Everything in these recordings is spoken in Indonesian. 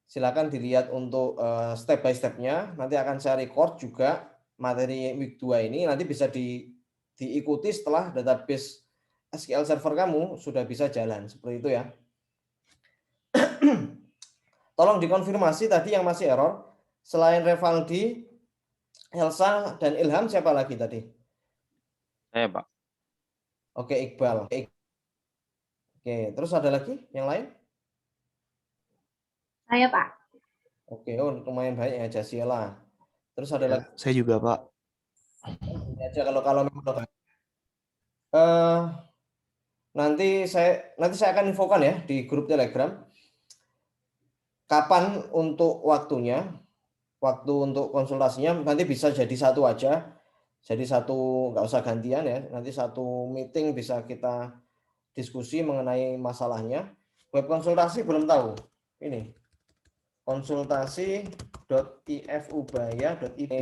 Silakan dilihat untuk step by step-nya. Nanti akan saya record juga materi week 2 ini. Nanti bisa diikuti setelah database SQL Server kamu sudah bisa jalan. Seperti itu ya. Tolong dikonfirmasi tadi yang masih error. Selain Revaldi, Elsa, dan Ilham, siapa lagi tadi? Saya, Pak. Oke, Iqbal. Oke, terus ada lagi yang lain? Saya, Pak. Oke, oh lumayan banyak ya, Jasiela. Terus ada lagi? Saya juga, Pak. Ini aja kalau memang nanti saya akan infokan ya di grup Telegram kapan untuk waktunya, waktu untuk konsultasinya nanti bisa jadi satu aja, jadi satu, nggak usah gantian ya, nanti satu meeting bisa kita diskusi mengenai masalahnya. Web konsultasi belum tahu ini konsultasi.ifubaya.id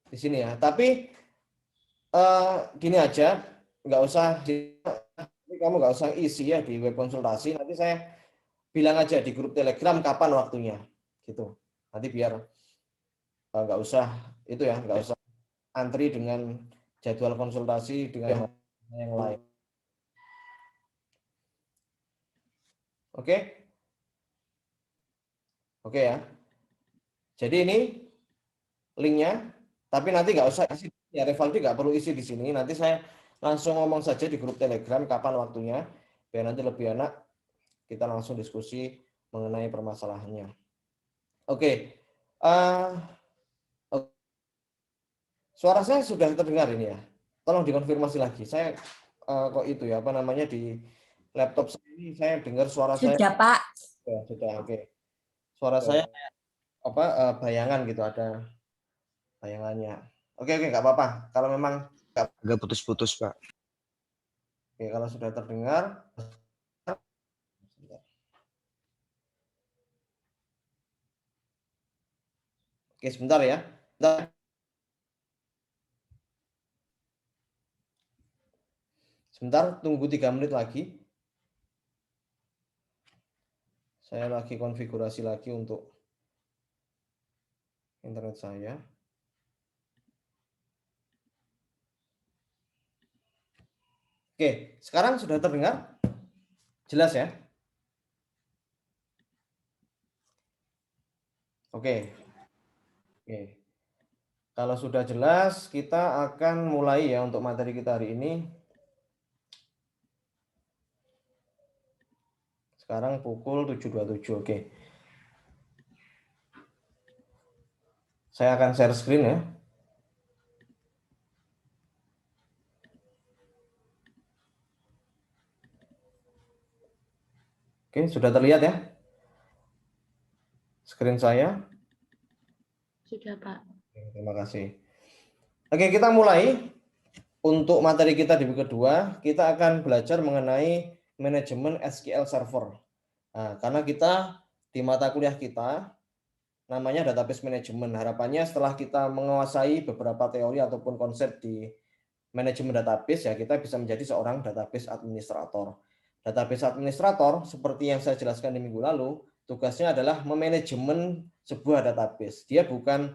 di sini ya, tapi gini aja, nggak usah kamu nggak usah isi ya di web konsultasi, nanti saya bilang aja di grup Telegram kapan waktunya gitu, nanti biar nggak usah itu ya, nggak usah antri dengan jadwal konsultasi dengan yang lain. Oke ya, jadi ini linknya, tapi nanti nggak usah isi ya, Revaldi nggak perlu isi di sini, nanti saya langsung ngomong saja di grup Telegram kapan waktunya, biar nanti lebih enak kita langsung diskusi mengenai permasalahannya. Oke. Suara saya sudah terdengar ini ya. Tolong dikonfirmasi lagi. Saya kok itu ya, apa namanya, di laptop saya ini saya dengar suara saya. Sudah, Pak. Ya, sudah, oke. Suara saya apa bayangan gitu, ada bayangannya. Oke, nggak apa-apa. Kalau memang Agak putus-putus, Pak. oke, kalau sudah terdengar. Oke, sebentar ya. Sebentar, tunggu 3 menit lagi. Saya lagi konfigurasi lagi untuk internet saya. Oke, sekarang sudah terdengar? Jelas ya? Oke. Kalau sudah jelas, kita akan mulai ya untuk materi kita hari ini. Sekarang pukul 7.27, oke. Saya akan share screen ya. Oke, sudah terlihat ya? Screen saya. Sudah, Pak. Terima kasih. Oke, kita mulai. Untuk materi kita di week kedua, kita akan belajar mengenai manajemen SQL Server. Nah, karena kita di mata kuliah kita namanya database management. Harapannya setelah kita menguasai beberapa teori ataupun konsep di manajemen database, ya kita bisa menjadi seorang database administrator. Database administrator, seperti yang saya jelaskan di minggu lalu, tugasnya adalah memanajemen sebuah database. Dia bukan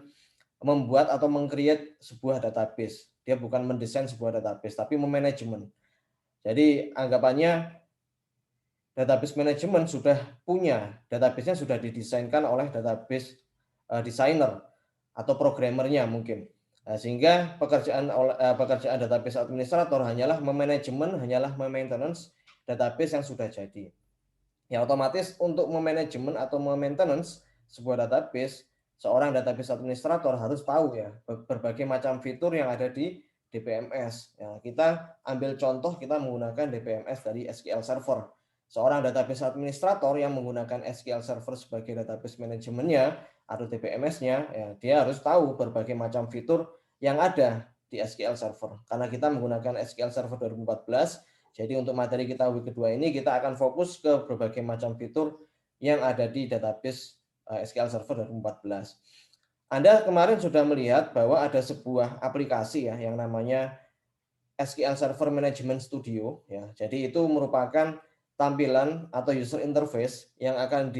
membuat atau meng-create sebuah database. Dia bukan mendesain sebuah database, tapi memanajemen. Jadi anggapannya database manajemen sudah punya, database-nya sudah didesainkan oleh database designer atau programmernya mungkin. Sehingga pekerjaan database administrator hanyalah memanajemen, hanyalah maintenance database yang sudah jadi. Ya otomatis untuk memanajemen atau maintenance sebuah database, seorang database administrator harus tahu ya berbagai macam fitur yang ada di DBMS. Ya, kita ambil contoh, kita menggunakan DBMS dari SQL Server. Seorang database administrator yang menggunakan SQL Server sebagai database manajemennya atau DBMS-nya, ya, dia harus tahu berbagai macam fitur yang ada di SQL Server. Karena kita menggunakan SQL Server 2014, jadi untuk materi kita week kedua ini kita akan fokus ke berbagai macam fitur yang ada di database SQL Server 2014. Anda kemarin sudah melihat bahwa ada sebuah aplikasi ya yang namanya SQL Server Management Studio ya. Jadi itu merupakan tampilan atau user interface yang akan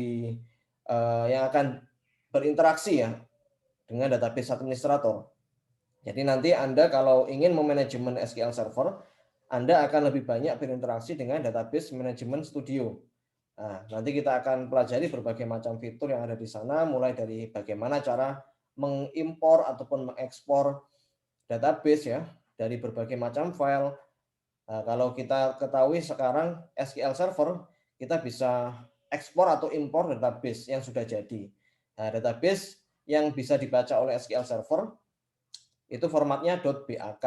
berinteraksi ya dengan database administrator. Jadi nanti Anda kalau ingin memanajemen SQL Server, Anda akan lebih banyak berinteraksi dengan database management studio. Nah, nanti kita akan pelajari berbagai macam fitur yang ada di sana, mulai dari bagaimana cara mengimpor ataupun mengekspor database ya dari berbagai macam file. Nah, kalau kita ketahui sekarang SQL Server, kita bisa ekspor atau impor database yang sudah jadi. Nah, database yang bisa dibaca oleh SQL Server itu formatnya .bak.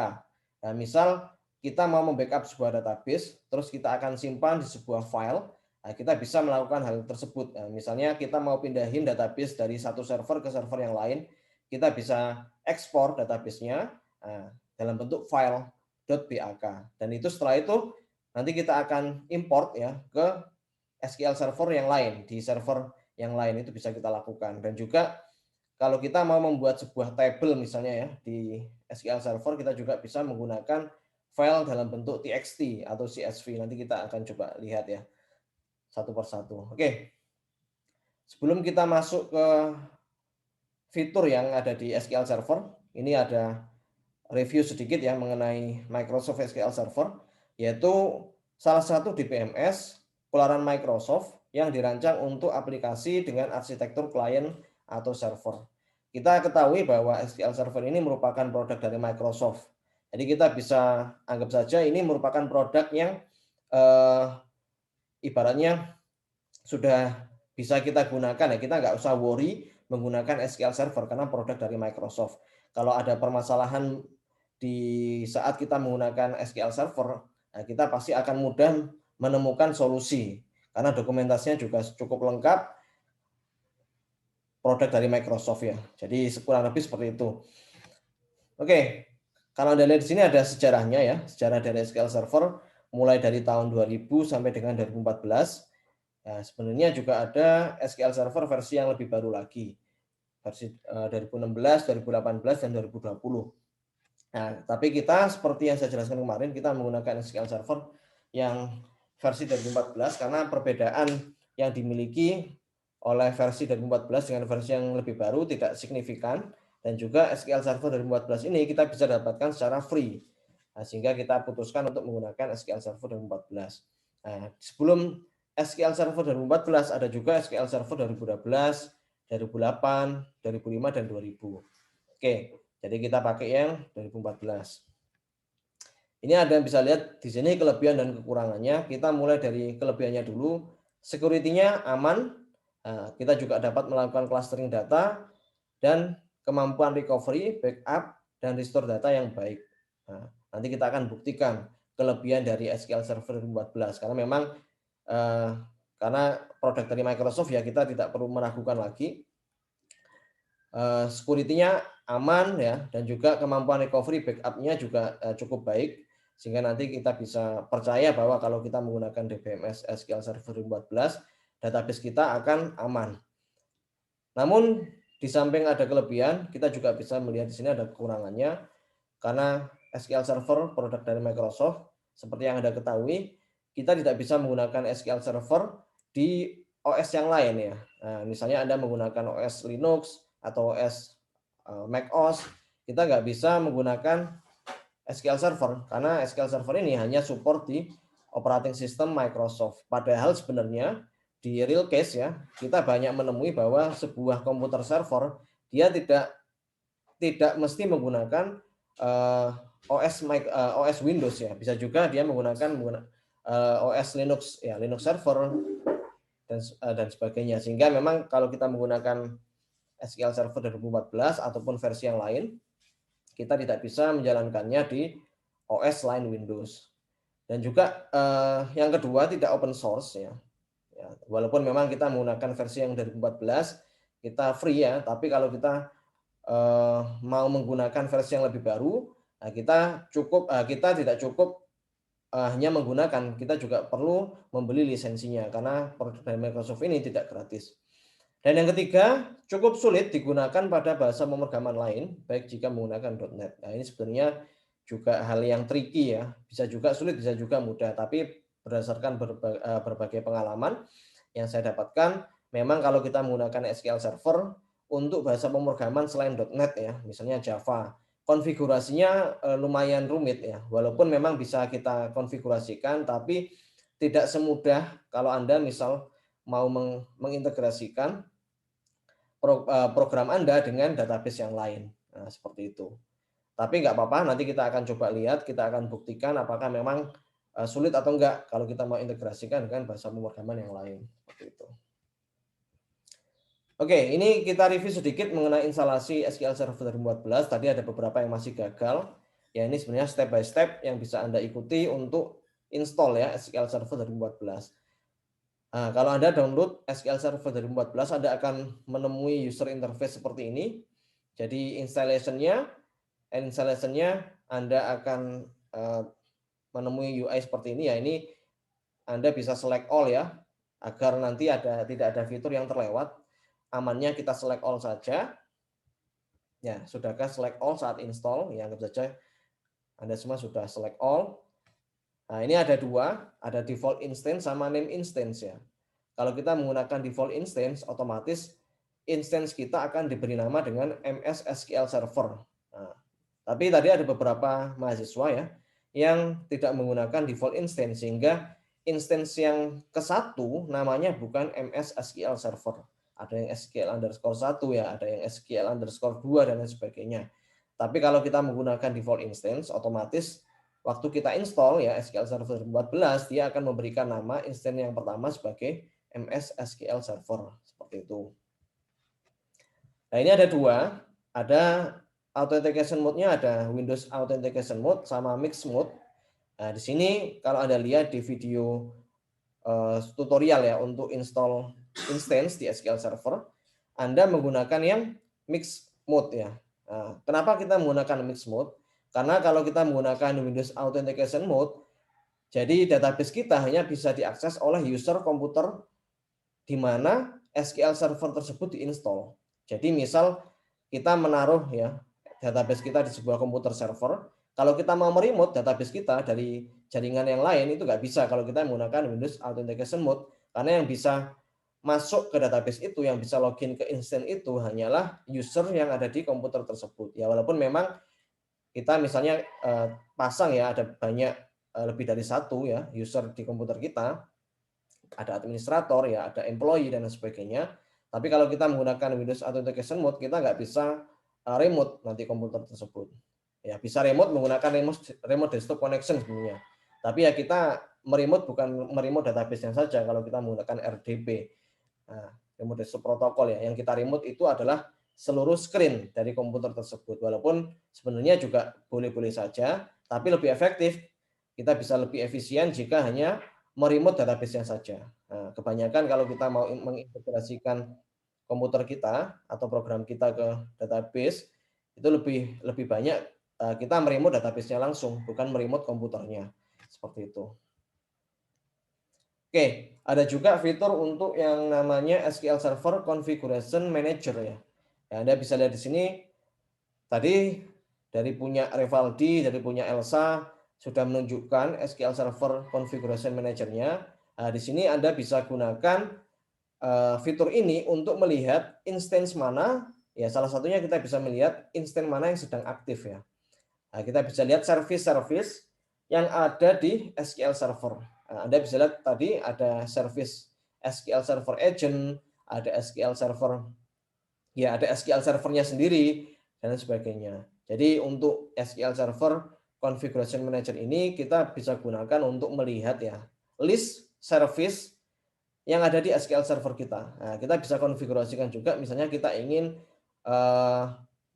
Nah, misal kita mau membackup sebuah database, terus kita akan simpan di sebuah file, nah, kita bisa melakukan hal tersebut. Nah, misalnya kita mau pindahin database dari satu server ke server yang lain, kita bisa ekspor databasenya dalam bentuk file .bak. Dan itu setelah itu nanti kita akan import ya ke SQL Server yang lain, di server yang lain itu bisa kita lakukan. Dan juga kalau kita mau membuat sebuah table misalnya ya di SQL Server, kita juga bisa menggunakan file dalam bentuk txt atau CSV. Nanti kita akan coba lihat ya satu persatu. Oke. Sebelum kita masuk ke fitur yang ada di SQL Server, ini ada review sedikit ya mengenai Microsoft SQL Server, yaitu salah satu DBMS keluaran Microsoft yang dirancang untuk aplikasi dengan arsitektur klien atau server. Kita ketahui bahwa SQL Server ini merupakan produk dari Microsoft. Jadi kita bisa anggap saja ini merupakan produk yang ibaratnya sudah bisa kita gunakan ya. Kita nggak usah worry menggunakan SQL Server karena produk dari Microsoft. Kalau ada permasalahan di saat kita menggunakan SQL Server, nah kita pasti akan mudah menemukan solusi karena dokumentasinya juga cukup lengkap. Produk dari Microsoft ya. Jadi kurang lebih seperti itu. Oke, kalau Anda lihat di sini ada sejarahnya ya, sejarah dari SQL Server mulai dari tahun 2000 sampai dengan 2014. Nah, sebenarnya juga ada SQL Server versi yang lebih baru lagi, versi 2016, 2018, dan 2020. Nah, tapi kita seperti yang saya jelaskan kemarin, kita menggunakan SQL Server yang versi 2014 karena perbedaan yang dimiliki oleh versi 2014 dengan versi yang lebih baru tidak signifikan, dan juga SQL Server 2014 ini kita bisa dapatkan secara free. Nah, sehingga kita putuskan untuk menggunakan SQL Server 2014. Nah, sebelum SQL Server 2014 ada juga SQL Server 2012, 2008, 2005, dan 2000. Oke, jadi kita pakai yang 2014. Ini ada yang bisa lihat di sini kelebihan dan kekurangannya. Kita mulai dari kelebihannya dulu. Security-nya aman. Nah, kita juga dapat melakukan clustering data dan kemampuan recovery, backup, dan restore data yang baik. Nah, nanti kita akan buktikan kelebihan dari SQL Server 2014 karena memang karena produk dari Microsoft ya kita tidak perlu meragukan lagi. Security-nya aman ya, dan juga kemampuan recovery backup-nya juga cukup baik sehingga nanti kita bisa percaya bahwa kalau kita menggunakan DBMS SQL Server 2014 database kita akan aman. Namun di samping ada kelebihan, kita juga bisa melihat di sini ada kekurangannya karena SQL Server produk dari Microsoft seperti yang Anda ketahui, kita tidak bisa menggunakan SQL Server di OS yang lain ya. Nah, misalnya Anda menggunakan OS Linux atau OS Mac OS, kita nggak bisa menggunakan SQL Server karena SQL Server ini hanya support di operating system Microsoft. Padahal sebenarnya di real case ya, kita banyak menemui bahwa sebuah komputer server dia tidak mesti menggunakan OS Windows ya. Bisa juga dia menggunakan OS Linux ya, Linux server dan sebagainya. Sehingga memang kalau kita menggunakan SQL Server 2014 ataupun versi yang lain, kita tidak bisa menjalankannya di OS lain Windows. Dan juga yang kedua tidak open source ya. Walaupun memang kita menggunakan versi yang dari 2014 kita free ya, tapi kalau kita mau menggunakan versi yang lebih baru, nah kita tidak cukup hanya menggunakan, kita juga perlu membeli lisensinya karena produk dari Microsoft ini tidak gratis. Dan yang ketiga, cukup sulit digunakan pada bahasa pemrograman lain, baik jika menggunakan .NET. Nah, ini sebenarnya juga hal yang tricky ya, bisa juga sulit, bisa juga mudah. Tapi berdasarkan berbagai pengalaman yang saya dapatkan, memang kalau kita menggunakan SQL Server untuk bahasa pemrograman selain .NET ya, misalnya Java, konfigurasinya lumayan rumit ya. Walaupun memang bisa kita konfigurasikan, tapi tidak semudah kalau Anda misal mau mengintegrasikan program Anda dengan database yang lain. Nah, seperti itu. Tapi nggak apa-apa, nanti kita akan coba lihat, kita akan buktikan apakah memang sulit atau enggak kalau kita mau integrasikan dengan bahasa pemrograman yang lain. Seperti itu. Oke, ini kita review sedikit mengenai instalasi SQL Server 2014. Tadi ada beberapa yang masih gagal. Ya, ini sebenarnya step by step yang bisa Anda ikuti untuk install ya SQL Server 2014. Nah, kalau Anda download SQL Server 2014, Anda akan menemui user interface seperti ini. Jadi installation-nya Anda akan menemui UI seperti ini ya. Ini Anda bisa select all ya, agar nanti tidak ada fitur yang terlewat. Amannya kita select all saja. Ya, sudahkah select all saat install? Ya, anggap saja Anda semua sudah select all. Nah, ini ada dua, ada default instance sama name instance ya. Kalau kita menggunakan default instance, otomatis instance kita akan diberi nama dengan MS SQL Server. Nah, tapi tadi ada beberapa mahasiswa ya yang tidak menggunakan default instance, sehingga instance yang ke-1 namanya bukan MS SQL Server. Ada yang SQL_1 ya, ada yang SQL_2 dan lain sebagainya. Tapi kalau kita menggunakan default instance, otomatis waktu kita install ya SQL Server 14, dia akan memberikan nama instance yang pertama sebagai MS SQL Server. Seperti itu. Nah, ini ada dua. Ada authentication mode-nya, ada Windows Authentication Mode sama Mixed Mode. Nah, di sini kalau Anda lihat di video tutorial ya untuk install instance di SQL Server, Anda menggunakan yang Mixed Mode ya. Nah, kenapa kita menggunakan Mixed Mode? Karena kalau kita menggunakan Windows Authentication Mode, jadi database kita hanya bisa diakses oleh user komputer di mana SQL Server tersebut diinstal. Jadi misal kita menaruh ya database kita di sebuah komputer server, kalau kita mau meremote database kita dari jaringan yang lain itu nggak bisa kalau kita menggunakan Windows Authentication Mode, karena yang bisa masuk ke database itu, yang bisa login ke instance itu hanyalah user yang ada di komputer tersebut. Ya walaupun memang kita misalnya pasang ya ada banyak lebih dari satu ya user di komputer kita, ada administrator ya, ada employee dan sebagainya. Tapi kalau kita menggunakan Windows Authentication Mode, kita nggak bisa remote nanti komputer tersebut. Ya bisa remote menggunakan remote desktop connection sebenarnya. Tapi ya kita meremote bukan meremote database-nya saja kalau kita menggunakan RDP. Nah, remote desktop protokol ya. Yang kita remote itu adalah seluruh screen dari komputer tersebut. Walaupun sebenarnya juga boleh-boleh saja, tapi lebih efektif. Kita bisa lebih efisien jika hanya meremote database-nya saja. Nah, kebanyakan kalau kita mau mengintegrasikan komputer kita atau program kita ke database, itu lebih banyak kita meremote database-nya langsung, bukan meremote komputernya. Seperti itu. Oke, ada juga fitur untuk yang namanya SQL Server Configuration Manager ya. Anda bisa lihat di sini, tadi dari punya Revaldi, dari punya Elsa, sudah menunjukkan SQL Server Configuration Manager-nya. Nah, di sini Anda bisa gunakan fitur ini untuk melihat instance mana, ya salah satunya kita bisa melihat instance mana yang sedang aktif ya. Nah, kita bisa lihat service-service yang ada di SQL Server. Nah, Anda bisa lihat tadi ada service SQL Server Agent, ada SQL Server, ya ada SQL Server-nya sendiri, dan sebagainya. Jadi untuk SQL Server Configuration Manager ini kita bisa gunakan untuk melihat ya list service yang ada di SQL Server kita. Nah, kita bisa konfigurasikan juga, misalnya kita ingin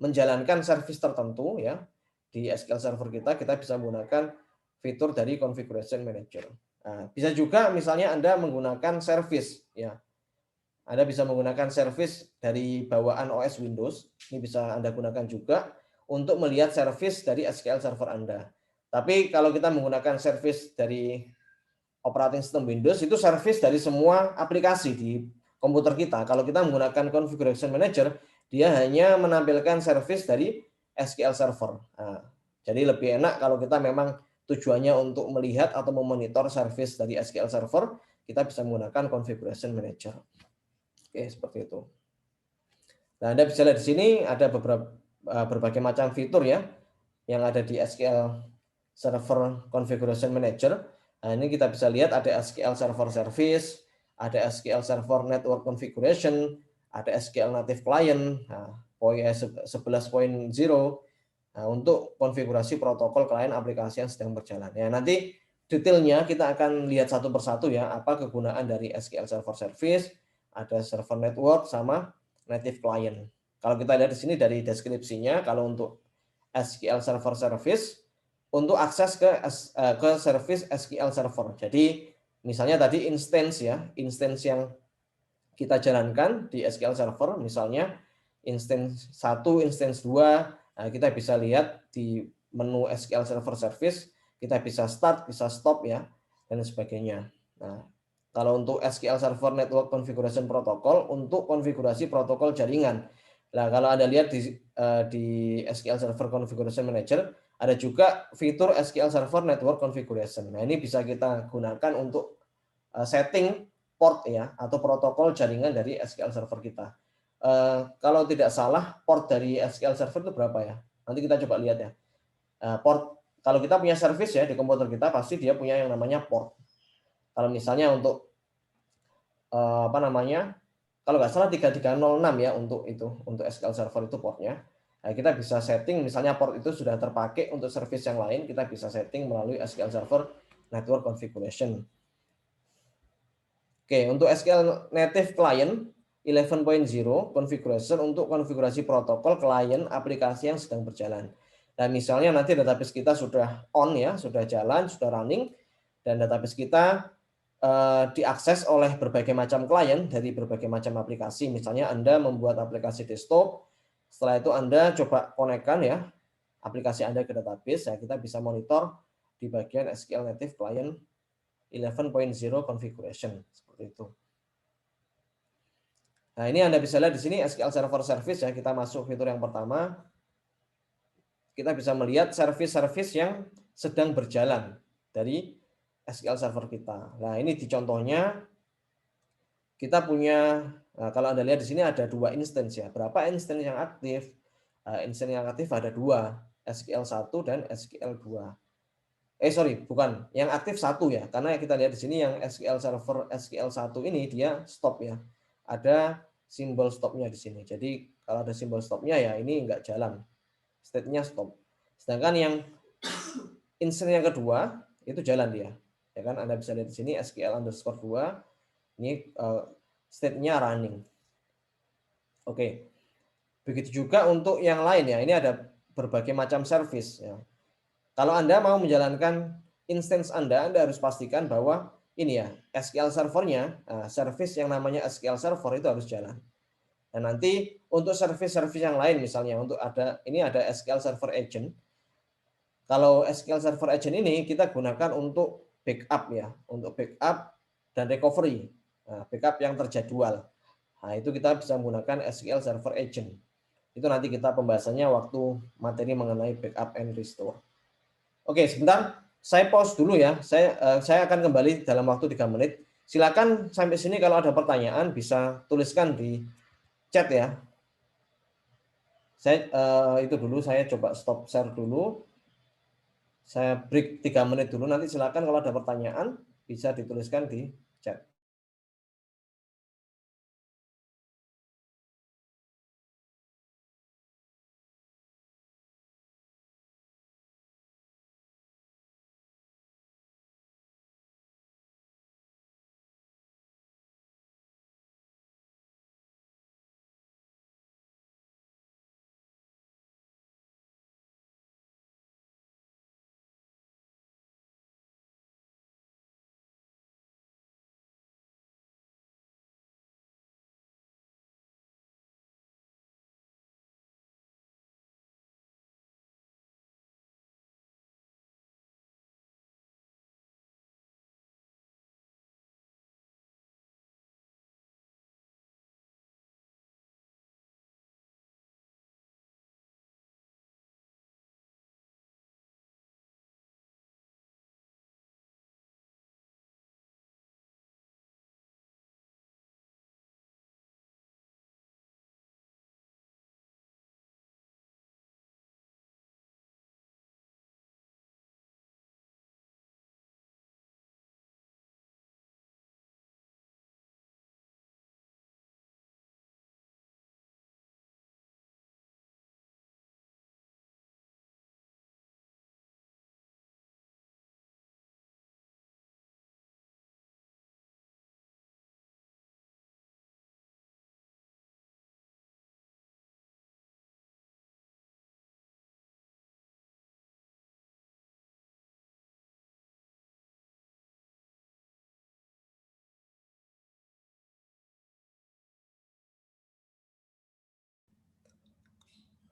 menjalankan service tertentu ya di SQL Server kita bisa menggunakan fitur dari Configuration Manager. Nah, bisa juga misalnya Anda menggunakan service ya. Anda bisa menggunakan service dari bawaan OS Windows. Ini bisa Anda gunakan juga untuk melihat service dari SQL Server Anda. Tapi kalau kita menggunakan service dari operating system Windows, itu service dari semua aplikasi di komputer kita. Kalau kita menggunakan Configuration Manager, dia hanya menampilkan service dari SQL Server. Nah, Jadi lebih enak kalau kita memang tujuannya untuk melihat atau memonitor service dari SQL Server, kita bisa menggunakan Configuration Manager. Oke, seperti itu. Nah, Anda bisa lihat di sini ada berbagai macam fitur ya yang ada di SQL Server Configuration Manager. Nah, ini kita bisa lihat ada SQL Server Service, ada SQL Server Network Configuration, ada SQL Native Client, nah, poin 11.0. Nah, untuk konfigurasi protokol klien aplikasi yang sedang berjalan. Ya, nanti detailnya kita akan lihat satu persatu ya, apa kegunaan dari SQL Server Service, ada server network sama native client. Kalau kita lihat di sini dari deskripsinya, kalau untuk SQL Server Service untuk akses ke service SQL Server. Jadi misalnya tadi instance ya, instance yang kita jalankan di SQL Server, misalnya instance 1, instance 2, nah kita bisa lihat di menu SQL Server Service, kita bisa start, bisa stop ya, dan sebagainya. Nah, kalau untuk SQL Server Network Configuration Protocol, untuk konfigurasi protokol jaringan. Nah, kalau Anda lihat di SQL Server Configuration Manager, ada juga fitur SQL Server Network Configuration. Nah, ini bisa kita gunakan untuk setting port ya, atau protokol jaringan dari SQL Server kita. Kalau tidak salah, port dari SQL Server itu berapa ya? Nanti kita coba lihat ya. Port, kalau kita punya service ya di komputer kita, pasti dia punya yang namanya port. Kalau misalnya untuk apa namanya, kalau nggak salah 3306 ya untuk SQL Server itu portnya. Nah, kita bisa setting misalnya port itu sudah terpakai untuk service yang lain, kita bisa setting melalui SQL Server Network Configuration. Oke, untuk SQL Native Client 11.0 configuration untuk konfigurasi protokol klien aplikasi yang sedang berjalan. Dan misalnya nanti database kita sudah on ya, sudah jalan, sudah running, dan database kita diakses oleh berbagai macam klien dari berbagai macam aplikasi. Misalnya Anda membuat aplikasi desktop, setelah itu Anda coba konekkan ya aplikasi Anda ke database, ya kita bisa monitor di bagian SQL Native Client 11.0 configuration seperti itu. Nah, ini Anda bisa lihat di sini SQL Server Service ya. Kita masuk fitur yang pertama. Kita bisa melihat service-service yang sedang berjalan dari SQL Server kita. Nah, ini di contohnya kita punya, nah, kalau Anda lihat di sini ada 2 instance ya. Berapa instance yang aktif? Instance yang aktif ada 2, SQL 1 dan SQL 2. Sorry, bukan. Yang aktif 1 ya. Karena kita lihat di sini yang SQL Server SQL 1 ini dia stop ya. Ada simbol stopnya di sini. Jadi kalau ada simbol stopnya ya ini enggak jalan. State-nya stop. Sedangkan yang instance yang kedua itu jalan dia. Ya kan Anda bisa lihat di sini SQL_2 ini state-nya running. Oke. Begitu juga untuk yang lain ya. Ini ada berbagai macam service ya. Kalau Anda mau menjalankan instance Anda harus pastikan bahwa ini ya, SQL servernya, service yang namanya SQL server itu harus jalan. Dan nanti untuk service-service yang lain misalnya untuk ini ada SQL Server Agent. Kalau SQL Server Agent ini kita gunakan untuk backup ya, untuk backup dan recovery. Nah, backup yang terjadwal. Nah, itu kita bisa menggunakan SQL Server Agent. Itu nanti kita pembahasannya waktu materi mengenai backup and restore. Oke, sebentar. Saya pause dulu ya. Saya akan kembali dalam waktu 3 menit. Silakan sampai sini kalau ada pertanyaan bisa tuliskan di chat ya. Saya itu dulu, saya coba stop share dulu. Saya break 3 menit dulu. Nanti silakan kalau ada pertanyaan bisa dituliskan di chat.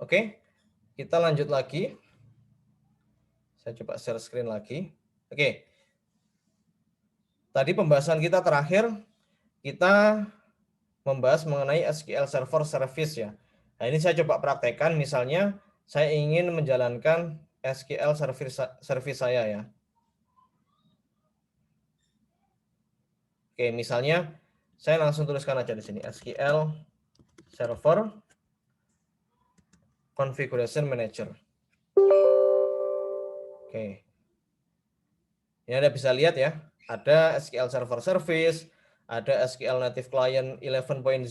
Oke, kita lanjut lagi. Saya coba share screen lagi. Oke. Tadi pembahasan kita terakhir, kita membahas mengenai SQL Server Service ya. Nah, ini saya coba praktekkan, misalnya saya ingin menjalankan SQL Service saya ya. Oke, misalnya saya langsung tuliskan aja di sini SQL Server Configuration Manager. Oke. Ini Anda bisa lihat ya, ada SQL Server Service, ada SQL Native Client 11.0,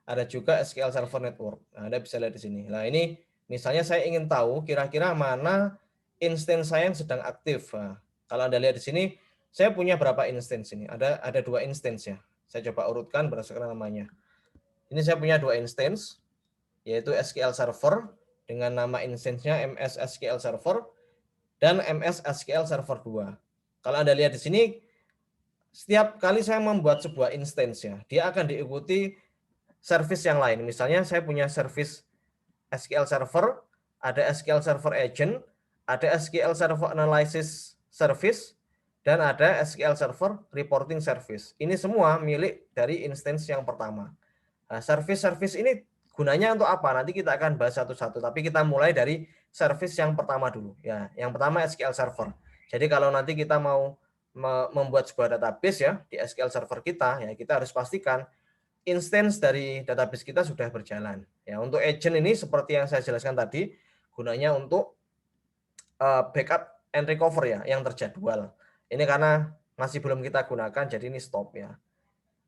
ada juga SQL Server Network. Nah, Anda bisa lihat di sini. Nah, ini misalnya saya ingin tahu kira-kira mana instance saya yang sedang aktif. Nah, kalau Anda lihat di sini, saya punya berapa instance ini? Ada 2 instance ya. Saya coba urutkan berdasarkan namanya. Ini saya punya 2 instance, yaitu SQL Server dengan nama instance-nya MS SQL Server dan MS SQL Server 2. Kalau Anda lihat di sini, setiap kali saya membuat sebuah instance ya, dia akan diikuti service yang lain. Misalnya saya punya service SQL Server, ada SQL Server Agent, ada SQL Server Analysis Service, dan ada SQL Server Reporting Service. Ini semua milik dari instance yang pertama. Nah, service-service ini gunanya untuk apa? Nanti kita akan bahas satu-satu, tapi kita mulai dari service yang pertama dulu. Ya, yang pertama SQL Server. Jadi kalau nanti kita mau membuat sebuah database ya di SQL Server kita, ya kita harus pastikan instance dari database kita sudah berjalan. Ya, untuk agent ini seperti yang saya jelaskan tadi, gunanya untuk backup and recover ya, yang terjadwal. Ini karena masih belum kita gunakan, jadi ini stop ya.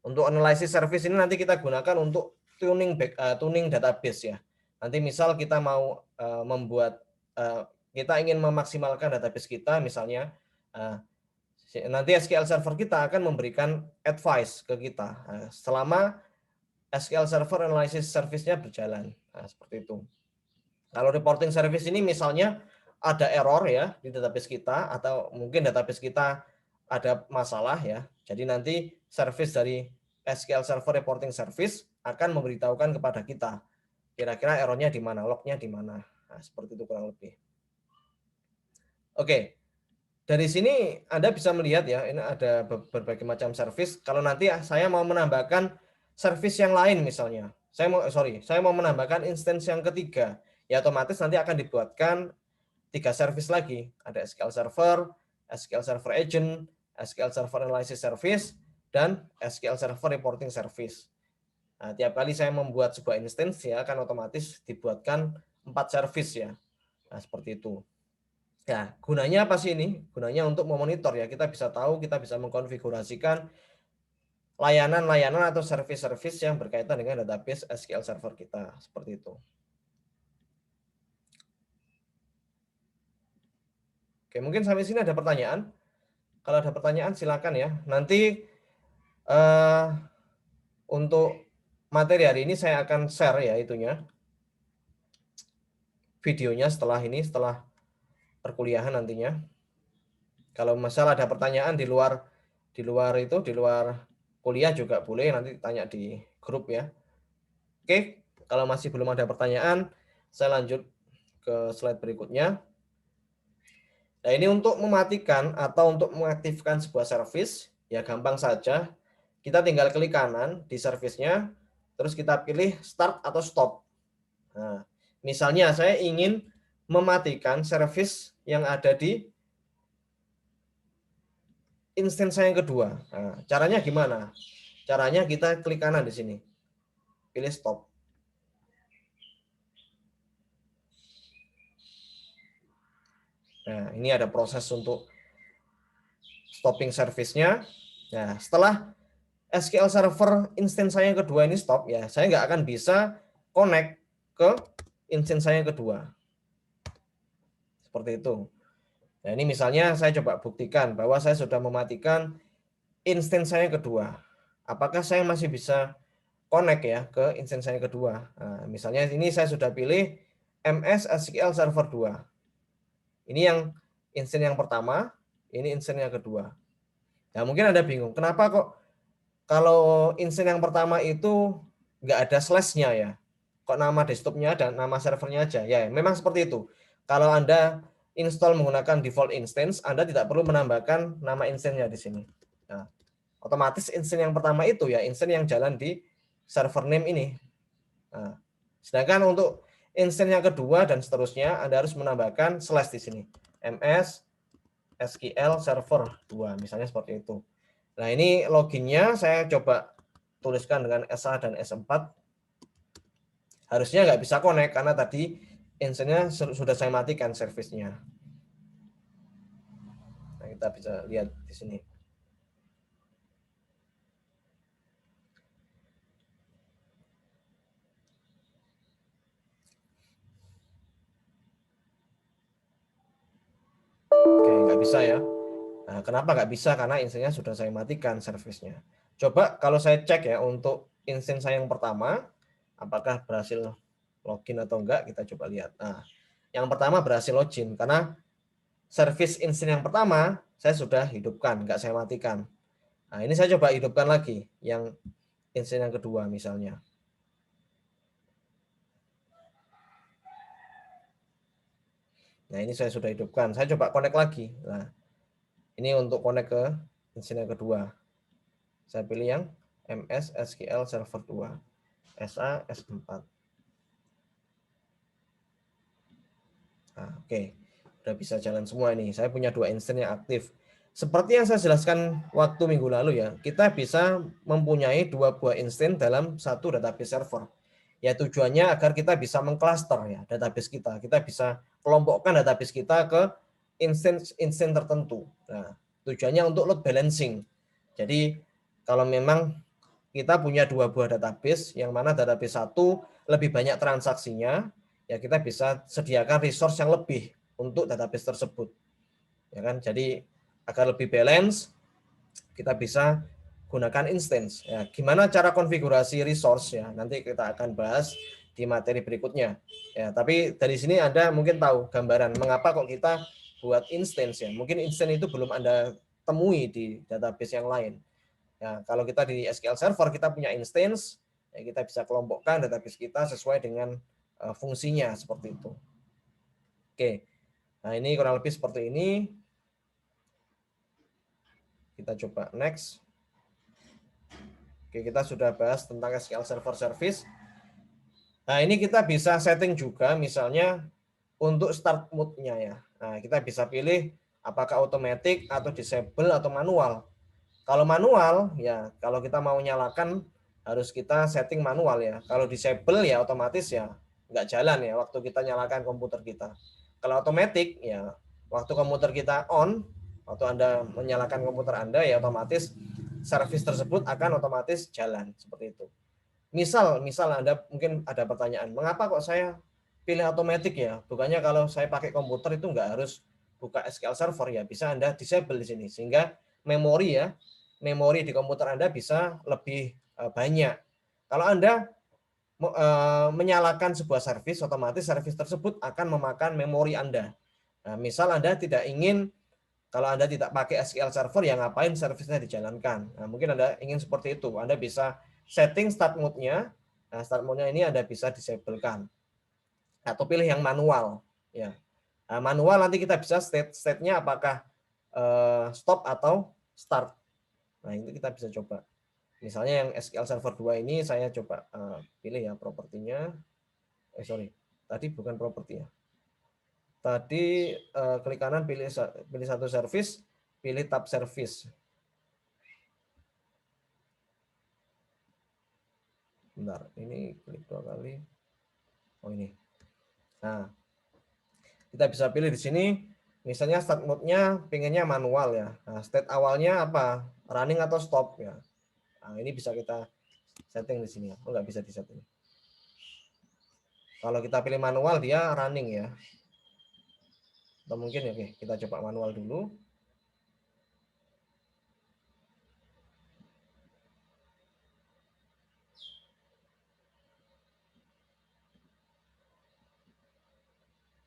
Untuk analisis service ini nanti kita gunakan untuk tuning database ya. Nanti misal kita mau membuat, kita ingin memaksimalkan database kita, misalnya nanti SQL Server kita akan memberikan advice ke kita selama SQL Server Analysis Service-nya berjalan. Nah, seperti itu. Kalau reporting service ini misalnya ada error ya di database kita, atau mungkin database kita ada masalah ya. Jadi nanti service dari SQL Server Reporting Service akan memberitahukan kepada kita kira-kira errornya di mana, lognya di mana. Nah, seperti itu kurang lebih. Oke. Dari sini Anda bisa melihat ya, ini ada berbagai macam service. Kalau nanti saya mau menambahkan service yang lain misalnya, saya mau menambahkan instance yang ketiga, ya otomatis nanti akan dibuatkan 3 service lagi. Ada SQL Server, SQL Server Agent, SQL Server Analysis Service, dan SQL Server Reporting Service. Nah, tiap kali saya membuat sebuah instance ya akan otomatis dibuatkan 4 service ya. Nah, seperti itu. Ya, gunanya apa sih ini? Gunanya untuk memonitor ya. Kita bisa tahu, kita bisa mengkonfigurasikan layanan-layanan atau service-service yang berkaitan dengan database SQL Server kita. Seperti itu. Oke, mungkin sampai sini ada pertanyaan. Kalau ada pertanyaan silakan ya. Nanti untuk materi hari ini saya akan share ya itunya. Videonya setelah ini, setelah perkuliahan nantinya. Kalau masalah ada pertanyaan di luar kuliah juga boleh, nanti tanya di grup ya. Oke, kalau masih belum ada pertanyaan, saya lanjut ke slide berikutnya. Nah, ini untuk mematikan atau untuk mengaktifkan sebuah service, ya gampang saja. Kita tinggal klik kanan di service-nya, terus kita pilih start atau stop. Nah, misalnya saya ingin mematikan service yang ada di instance yang kedua. Nah, caranya gimana? Caranya kita klik kanan di sini. Pilih stop. Nah, ini ada proses untuk stopping service-nya. Nah, setelah SQL Server instance saya yang kedua ini stop, ya saya nggak akan bisa connect ke instance saya yang kedua. Seperti itu. Nah, ini misalnya saya coba buktikan bahwa saya sudah mematikan instance saya yang kedua. Apakah saya masih bisa connect ya ke instance saya yang kedua? Nah, misalnya ini saya sudah pilih MS SQL Server 2. Ini yang instance yang pertama, ini instance yang kedua. Nah, mungkin Anda bingung, kenapa kok kalau instance yang pertama itu nggak ada slash-nya ya? kok nama desktopnya ada, nama servernya aja. Ya, memang seperti itu. Kalau Anda install menggunakan default instance, Anda tidak perlu menambahkan nama instance-nya di sini. Nah, otomatis instance yang pertama itu ya instance yang jalan di server name ini. Nah, sedangkan untuk instance yang kedua dan seterusnya Anda harus menambahkan slash di sini. MS SQL server 2 misalnya seperti itu. Nah, ini loginnya saya coba tuliskan dengan SA dan S4. Harusnya nggak bisa connect karena tadi instance-nya sudah saya matikan service-nya. Nah, kita bisa lihat di sini. Oke, nggak bisa ya. Nah, kenapa nggak bisa? Karena instance-nya sudah saya matikan service-nya. Coba kalau saya cek ya untuk instance saya yang pertama, apakah berhasil login atau enggak, kita coba lihat. Nah, yang pertama berhasil login karena service instance yang pertama saya sudah hidupkan, nggak saya matikan. Nah, ini saya coba hidupkan lagi yang instance yang kedua misalnya. Nah, ini saya sudah hidupkan. Saya coba connect lagi. Nah, ini untuk connect ke instance yang kedua. Saya pilih yang MS SQL Server 2. SA S4. Nah, oke. Udah bisa jalan semua ini. Saya punya 2 instance yang aktif. Seperti yang saya jelaskan waktu minggu lalu ya, kita bisa mempunyai 2 buah instance dalam satu database server. Ya tujuannya agar kita bisa mengcluster ya database kita. Kita bisa kelompokkan database kita ke instance tertentu. Nah, tujuannya untuk load balancing. Jadi kalau memang kita punya 2 buah database, yang mana database 1 lebih banyak transaksinya, ya kita bisa sediakan resource yang lebih untuk database tersebut. Ya kan? Jadi agar lebih balance, kita bisa gunakan instance. Ya, gimana cara konfigurasi resource ya? Nanti kita akan bahas di materi berikutnya. Ya, tapi dari sini Anda mungkin tahu gambaran mengapa kok kita buat instance ya. Mungkin instance itu belum Anda temui di database yang lain. Ya, kalau kita di SQL Server kita punya instance, ya kita bisa kelompokkan database kita sesuai dengan fungsinya seperti itu. Oke, nah ini kurang lebih seperti ini. Kita coba next. Oke, kita sudah bahas tentang SQL Server Service. Nah, ini kita bisa setting juga misalnya untuk start mode-nya ya. Nah, kita bisa pilih apakah automatic atau disable atau manual. Kalau manual ya, kalau kita mau nyalakan harus kita setting manual ya. Kalau disable ya otomatis ya nggak jalan ya waktu kita nyalakan komputer kita. Kalau automatic ya waktu komputer kita on, waktu Anda menyalakan komputer Anda ya otomatis service tersebut akan otomatis jalan seperti itu. Misal Anda mungkin ada pertanyaan, mengapa kok saya pilih automatic ya? Bukannya kalau saya pakai komputer itu nggak harus buka SQL Server ya, bisa Anda disable di sini sehingga memori di komputer Anda bisa lebih banyak. Kalau Anda menyalakan sebuah service, otomatis service tersebut akan memakan memori Anda. Nah, misal Anda tidak ingin, kalau Anda tidak pakai SQL Server, ya ngapain service-nya dijalankan. Nah, mungkin Anda ingin seperti itu. Anda bisa setting start mode-nya. Nah, start mode-nya ini Anda bisa disablekan. Atau pilih yang manual. Ya. Nah, manual nanti kita bisa state-nya apakah stop atau start. Nah, ini kita bisa coba. Misalnya yang SQL Server 2 ini saya coba pilih ya propertinya. Tadi bukan properti ya. Tadi klik kanan pilih satu service, pilih tab service. Bentar, ini klik 2 kali. Oh ini. Nah, kita bisa pilih di sini. Misalnya start mode-nya pengennya manual ya. Nah, state awalnya apa? Running atau stop ya. Nah, ini bisa kita setting di sini. Oh, nggak bisa disetting. Kalau kita pilih manual dia running ya. Atau mungkin oke, kita coba manual dulu.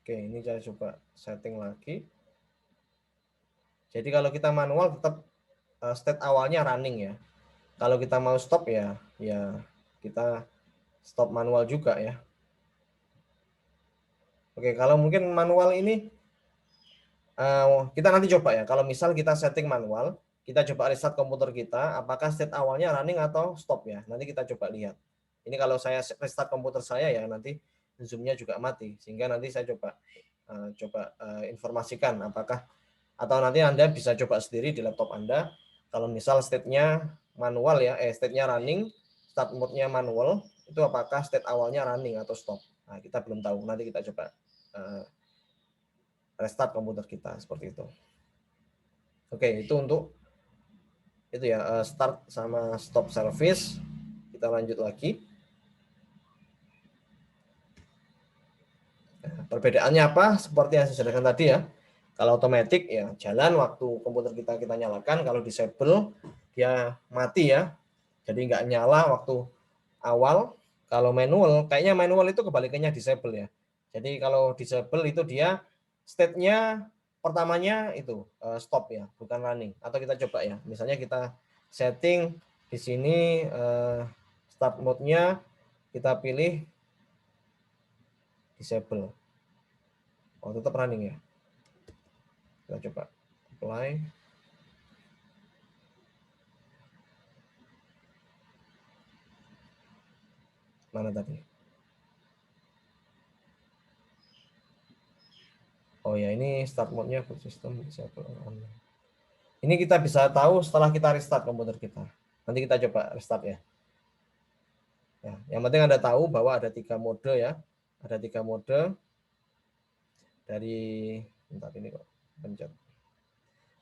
Oke, ini saya coba setting lagi. Jadi kalau kita manual tetap state awalnya running ya. Kalau kita mau stop ya kita stop manual juga ya. Oke, kalau mungkin manual ini kita nanti coba ya. Kalau misal kita setting manual, kita coba restart komputer kita, apakah state awalnya running atau stop ya. Nanti kita coba lihat. Ini kalau saya restart komputer saya ya, nanti zoom-nya juga mati. Sehingga nanti saya coba informasikan apakah, atau nanti Anda bisa coba sendiri di laptop Anda. Kalau misal state-nya manual ya, state-nya running, start mode-nya manual, itu apakah state awalnya running atau stop. Nah, kita belum tahu. Nanti kita coba restart komputer kita seperti itu. Oke, itu untuk itu ya, start sama stop service. Kita lanjut lagi. Nah, perbedaannya apa? Seperti yang saya jelaskan tadi ya. Kalau otomatis ya jalan waktu komputer kita nyalakan. Kalau disable dia mati ya. Jadi nggak nyala waktu awal. Kalau manual, kayaknya manual itu kebalikannya disable ya. Jadi kalau disable itu dia state-nya pertamanya itu stop ya, bukan running. Atau kita coba ya. Misalnya kita setting di sini start mode-nya kita pilih disable. Oh, tetap running ya. Kita coba apply. Mana tadi? Oh ya, ini start mode-nya full system disable. Ini kita bisa tahu setelah kita restart komputer kita. Nanti kita coba restart ya. Ya, yang penting Anda tahu bahwa ada 3 mode ya. Ada 3 mode dari bentar ini kok pencet.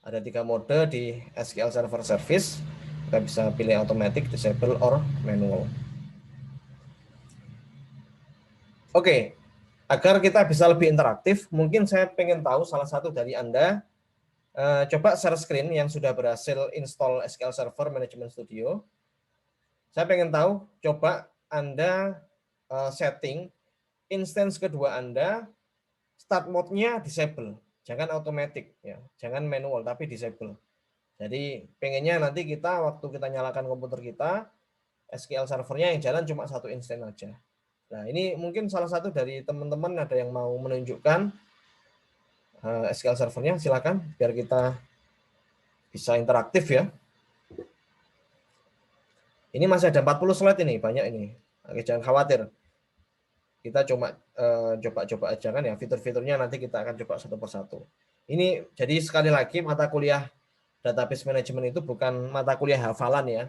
Ada 3 mode di SQL Server Service. Kita bisa pilih automatic, disable, or manual. Oke, agar kita bisa lebih interaktif, mungkin saya pengen tahu salah satu dari Anda. Coba share screen yang sudah berhasil install SQL Server Management Studio. Saya pengen tahu, coba Anda setting instance kedua Anda, start mode-nya disable. Jangan automatic, ya, jangan manual, tapi disable. Jadi pengennya nanti kita waktu kita nyalakan komputer kita, SQL Server-nya yang jalan cuma satu instance aja. Nah, ini mungkin salah satu dari teman-teman ada yang mau menunjukkan SQL Server-nya, silakan biar kita bisa interaktif ya. Ini masih ada 40 slide ini, banyak ini. Oke, jangan khawatir. Kita coba aja kan ya, fitur-fiturnya nanti kita akan coba satu persatu. Ini jadi sekali lagi mata kuliah database management itu bukan mata kuliah hafalan ya.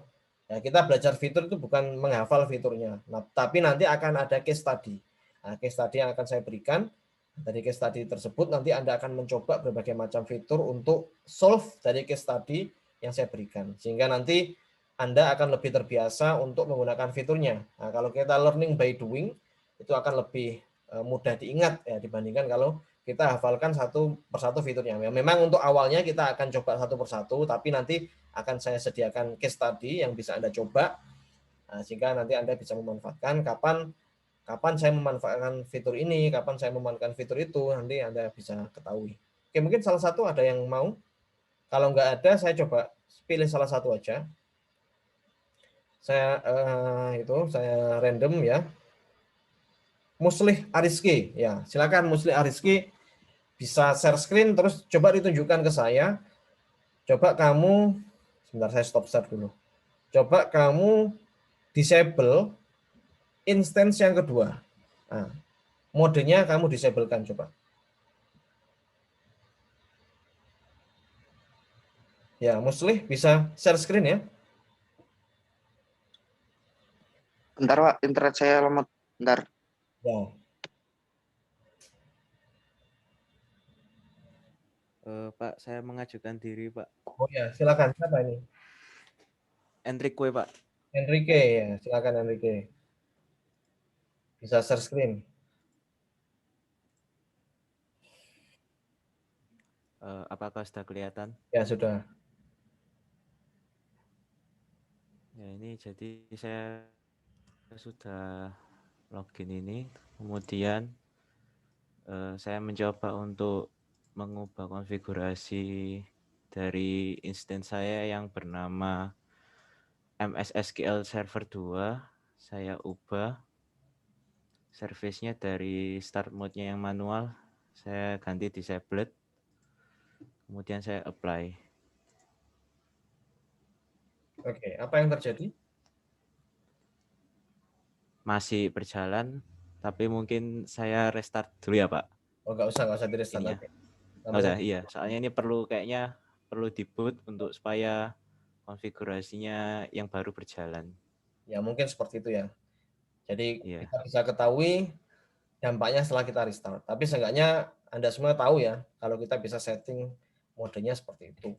Ya, kita belajar fitur itu bukan menghafal fiturnya. Nah, tapi nanti akan ada case study. Nah, case study yang akan saya berikan. Dari case study tersebut nanti Anda akan mencoba berbagai macam fitur untuk solve dari case study yang saya berikan. Sehingga nanti Anda akan lebih terbiasa untuk menggunakan fiturnya. Nah, kalau kita learning by doing, itu akan lebih mudah diingat ya dibandingkan kalau kita hafalkan satu persatu fiturnya. Ya, memang untuk awalnya kita akan coba satu persatu, tapi nanti akan saya sediakan case study yang bisa Anda coba, sehingga nanti Anda bisa memanfaatkan kapan saya memanfaatkan fitur ini, kapan saya memanfaatkan fitur itu, nanti Anda bisa ketahui. Oke, mungkin salah satu ada yang mau. Kalau nggak ada, saya coba pilih salah satu aja. Saya random ya. Muslih Ariski, ya silakan Muslih Ariski bisa share screen terus coba ditunjukkan ke saya. Coba kamu, sebentar saya stop share dulu. Coba kamu disable instance yang kedua. Nah, modenya kamu disablekan coba. Ya, Muslih bisa share screen ya. Bentar Pak, internet saya lemot. Bentar. Ya. Pak, saya mengajukan diri, Pak. Oh ya, silakan. Siapa ini? Enrique, Pak. Enrique ya, silakan Enrique. Bisa share screen. Apakah sudah kelihatan? Ya, sudah. Ya, ini jadi saya sudah login ini. Kemudian saya mencoba untuk mengubah konfigurasi dari instance saya yang bernama MS SQL Server 2. Saya ubah service-nya dari start mode-nya yang manual, saya ganti disabled, kemudian saya apply. Oke, apa yang terjadi? Masih berjalan, tapi mungkin saya restart dulu ya Pak. Oh, nggak usah di restart. Ininya. Oke. Oh, iya, soalnya ini kayaknya perlu di boot untuk supaya konfigurasinya yang baru berjalan. Ya, mungkin seperti itu ya. Jadi Iya. kita bisa ketahui dampaknya setelah kita restart. Tapi seenggaknya Anda semua tahu ya, kalau kita bisa setting modenya seperti itu.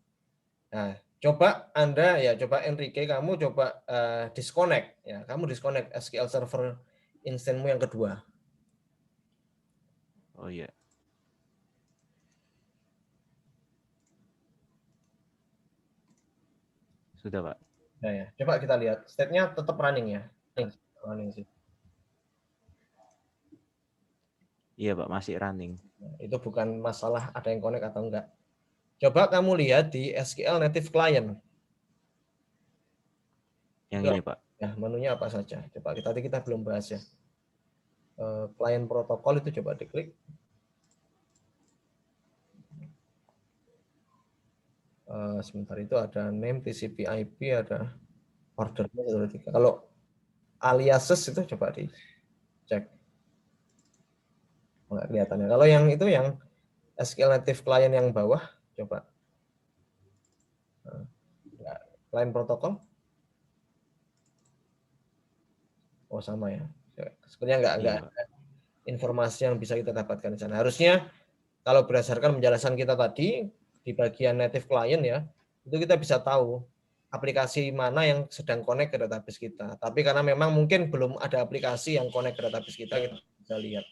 Nah, coba Enrique, kamu coba disconnect ya. Kamu disconnect SQL Server instanmu yang kedua. Oh iya. Sudah Pak. Nah ya, coba kita lihat. State-nya tetap running ya. Running sih. Iya Pak, masih running. Nah, itu bukan masalah ada yang connect atau enggak. Coba kamu lihat di SQL Native Client. Yang Ya. ini Pak. Ya, menunya apa saja. Coba tadi kita belum bahas ya. Client protokol itu coba diklik. Sebentar, itu ada name, TCP IP, ada ordernya. Kalau aliases itu coba dicek. Nggak kelihatannya. Kalau yang itu yang SQL Native Client yang bawah, coba. Client protokol. Oh, sama ya. Sebenarnya nggak ada informasi yang bisa kita dapatkan di sana. Harusnya kalau berdasarkan penjelasan kita tadi di bagian native client ya, itu kita bisa tahu aplikasi mana yang sedang connect ke database kita. Tapi karena memang mungkin belum ada aplikasi yang connect ke database kita bisa lihat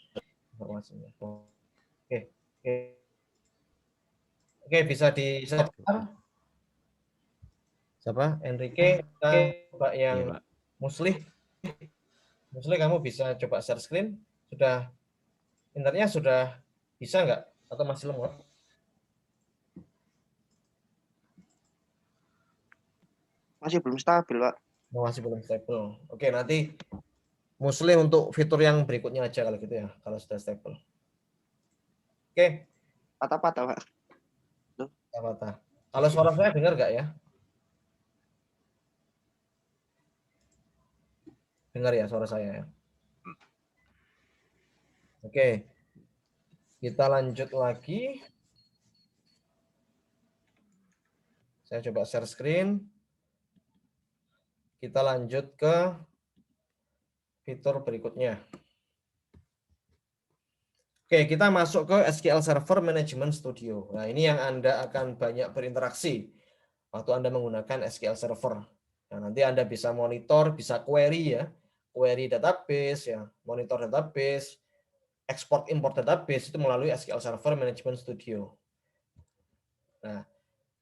informasinya. Oke, bisa di siapa? Enrique, kita coba yang Iya, Pak. Muslih, kamu bisa coba share screen. Sudah, internetnya sudah bisa nggak? Atau masih lemot? Masih belum stabil, Pak. Masih belum stable. Oke, nanti Muslim untuk fitur yang berikutnya aja kalau gitu ya, kalau sudah stable. Oke. Patah-patah, Pak. Patah. Kalau suara saya dengar nggak ya? Dengar ya suara saya ya. Oke. Kita lanjut lagi. Saya coba share screen. Kita lanjut ke fitur berikutnya. Oke, kita masuk ke SQL Server Management Studio. Nah, ini yang Anda akan banyak berinteraksi waktu Anda menggunakan SQL Server. Nah, nanti Anda bisa monitor, bisa query ya. Query database ya, monitor database, export import database itu melalui SQL Server Management Studio. Nah,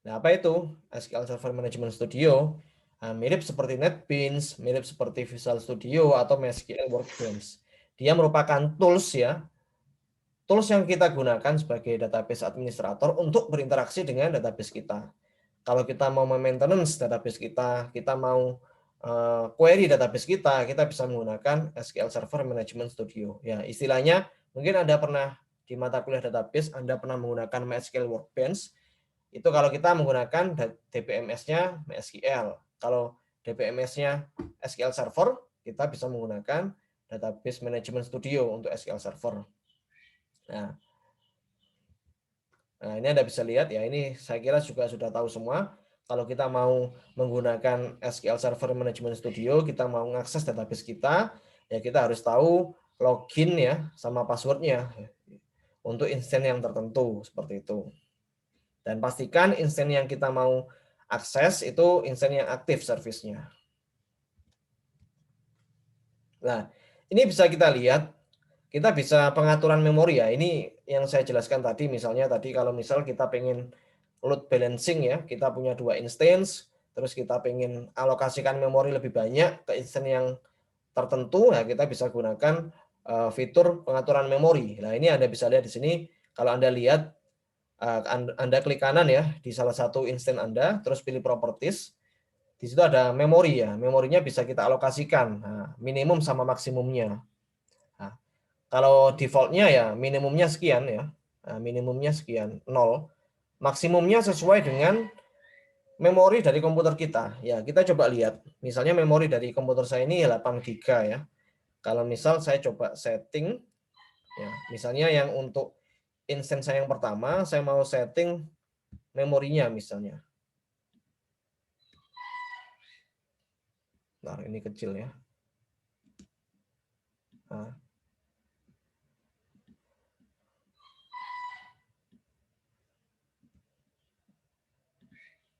apa itu SQL Server Management Studio? Nah, mirip seperti NetBeans, mirip seperti Visual Studio atau MySQL Workbench. Dia merupakan tools ya, tools yang kita gunakan sebagai database administrator untuk berinteraksi dengan database kita. Kalau kita mau maintenance database kita mau query database kita bisa menggunakan SQL Server Management Studio. Ya, istilahnya mungkin Anda pernah di mata kuliah database, Anda pernah menggunakan MySQL Workbench. Itu kalau kita menggunakan DBMS-nya MySQL. Kalau DBMS-nya SQL Server, kita bisa menggunakan Database Management Studio untuk SQL Server. Nah, ini Anda bisa lihat ya, ini saya kira juga sudah tahu semua. Kalau kita mau menggunakan SQL Server Management Studio, kita mau mengakses database kita, ya kita harus tahu login ya sama passwordnya untuk instance yang tertentu seperti itu. Dan pastikan instance yang kita mau akses itu instance yang aktif service-nya. Nah, ini bisa kita lihat, kita bisa pengaturan memori ya. Ini yang saya jelaskan tadi, misalnya tadi kalau misal kita pengen load balancing ya, kita punya 2 instance, terus kita pengen alokasikan memori lebih banyak ke instance yang tertentu, nah kita bisa gunakan fitur pengaturan memori. Nah, ini Anda bisa lihat di sini, kalau Anda lihat, Anda klik kanan ya di salah satu instance Anda, terus pilih properties. Di situ ada memori ya, memorinya bisa kita alokasikan, nah, minimum sama maksimumnya. Nah, Kalau defaultnya ya minimumnya sekian ya. Nah, minimumnya sekian 0. Maksimumnya sesuai dengan memori dari komputer kita. Ya, kita coba lihat. Misalnya memori dari komputer saya ini 8 GB ya. Kalau misal saya coba setting ya, misalnya yang untuk instance saya yang pertama, saya mau setting memorinya misalnya. Nah, ini kecil ya.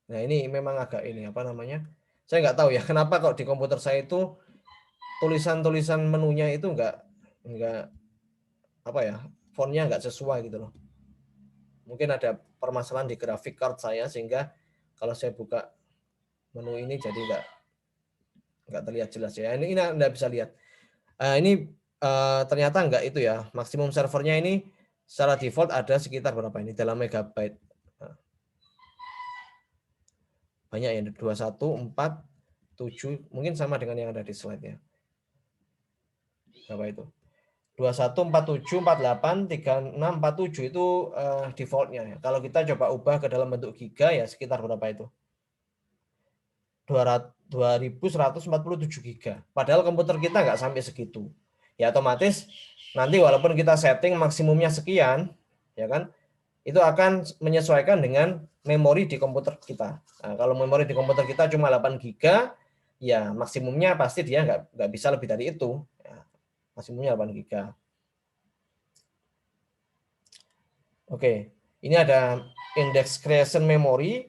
Nah, ini memang agak ini apa namanya? Saya nggak tahu ya kenapa kok di komputer saya itu tulisan-tulisan menunya itu nggak apa ya, fontnya nggak sesuai gitu loh. Mungkin ada permasalahan di grafik card saya sehingga kalau saya buka menu ini jadi nggak terlihat jelas ya. Ini Anda bisa lihat. Ini ternyata nggak itu ya. Maksimum servernya ini secara default ada sekitar berapa ini dalam megabyte. Banyak ya, 21, 4, 7, mungkin sama dengan yang ada di slide ya. Berapa itu? 21, 47, 48, 36, 47 itu defaultnya ya. Kalau kita coba ubah ke dalam bentuk giga ya sekitar berapa itu? 2147 giga. Padahal komputer kita nggak sampai segitu. Ya otomatis nanti walaupun kita setting maksimumnya sekian, ya kan, itu akan menyesuaikan dengan memori di komputer kita. Nah, kalau memori di komputer kita cuma 8 GB, ya maksimumnya pasti dia nggak bisa lebih dari itu. Ya, maksimumnya 8 GB. Oke, ini ada index creation memory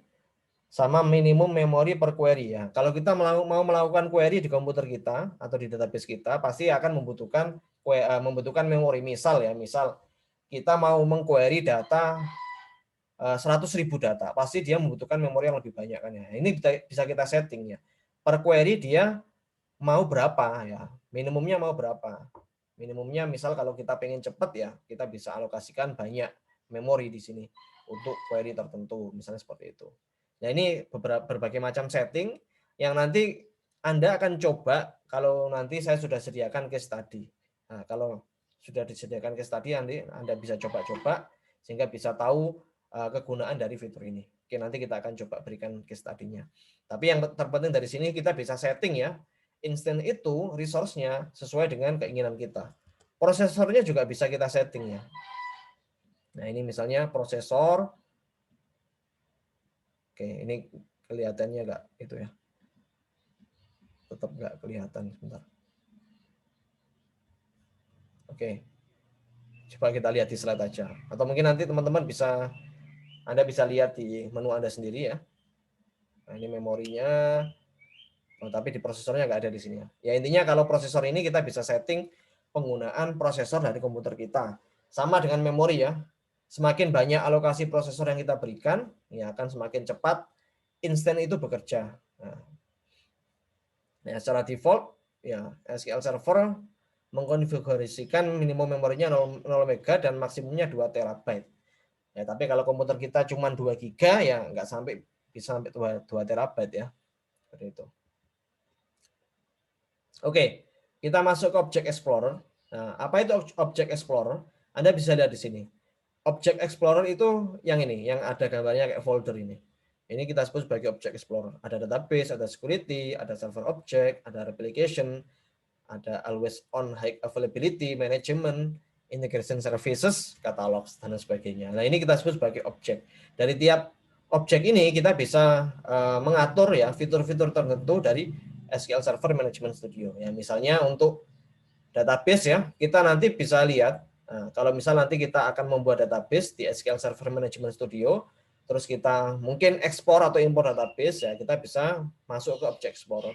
sama minimum memory per query ya. Kalau kita mau melakukan query di komputer kita atau di database kita, pasti akan membutuhkan memori. Misal kita mau mengquery data 100.000 data, pasti dia membutuhkan memori yang lebih banyak kan ya. Ini bisa kita setting ya. Per query dia mau berapa ya, minimumnya mau berapa. Minimumnya misal kalau kita pengen cepat ya, kita bisa alokasikan banyak memori di sini untuk query tertentu, misalnya seperti itu. Nah ini berbagai macam setting yang nanti Anda akan coba kalau nanti saya sudah sediakan case study. Nah, kalau sudah disediakan case study, nanti Anda bisa coba-coba sehingga bisa tahu kegunaan dari fitur ini. Oke, nanti kita akan coba berikan case study-nya. Tapi yang terpenting dari sini kita bisa setting ya, instant itu resource-nya sesuai dengan keinginan kita. Prosesornya juga bisa kita setting ya. Nah ini misalnya prosesor. Oke, ini kelihatannya nggak itu ya. Tetap nggak kelihatan sebentar. Oke. Coba kita lihat di slide aja. Atau mungkin nanti teman-teman Anda bisa lihat di menu Anda sendiri ya. Nah, ini memorinya. Oh, tapi di prosesornya nggak ada di sini ya. Ya intinya kalau prosesor ini kita bisa setting penggunaan prosesor dari komputer kita. Sama dengan memori ya. Semakin banyak alokasi prosesor yang kita berikan, ya akan semakin cepat instan itu bekerja. Nah, secara default ya SQL Server mengkonfigurasikan minimum memorinya 0 MB dan maksimumnya 2 TB. Ya, tapi kalau komputer kita cuma 2 GB ya nggak bisa sampai 2 TB ya. Seperti itu. Oke, kita masuk ke Object Explorer. Nah, apa itu Object Explorer? Anda bisa lihat di sini. Object Explorer itu yang ini, yang ada gambarnya kayak folder ini. Ini kita sebut sebagai Object Explorer. Ada database, ada security, ada server object, ada replication, ada always on high availability, management, integration services, catalogs, dan sebagainya. Nah, ini kita sebut sebagai objek. Dari tiap objek ini kita bisa mengatur ya fitur-fitur tertentu dari SQL Server Management Studio. Ya, misalnya untuk database ya, kita nanti bisa lihat. Nah, kalau misal nanti kita akan membuat database di SQL Server Management Studio, terus kita mungkin ekspor atau impor database ya, kita bisa masuk ke Object Explorer.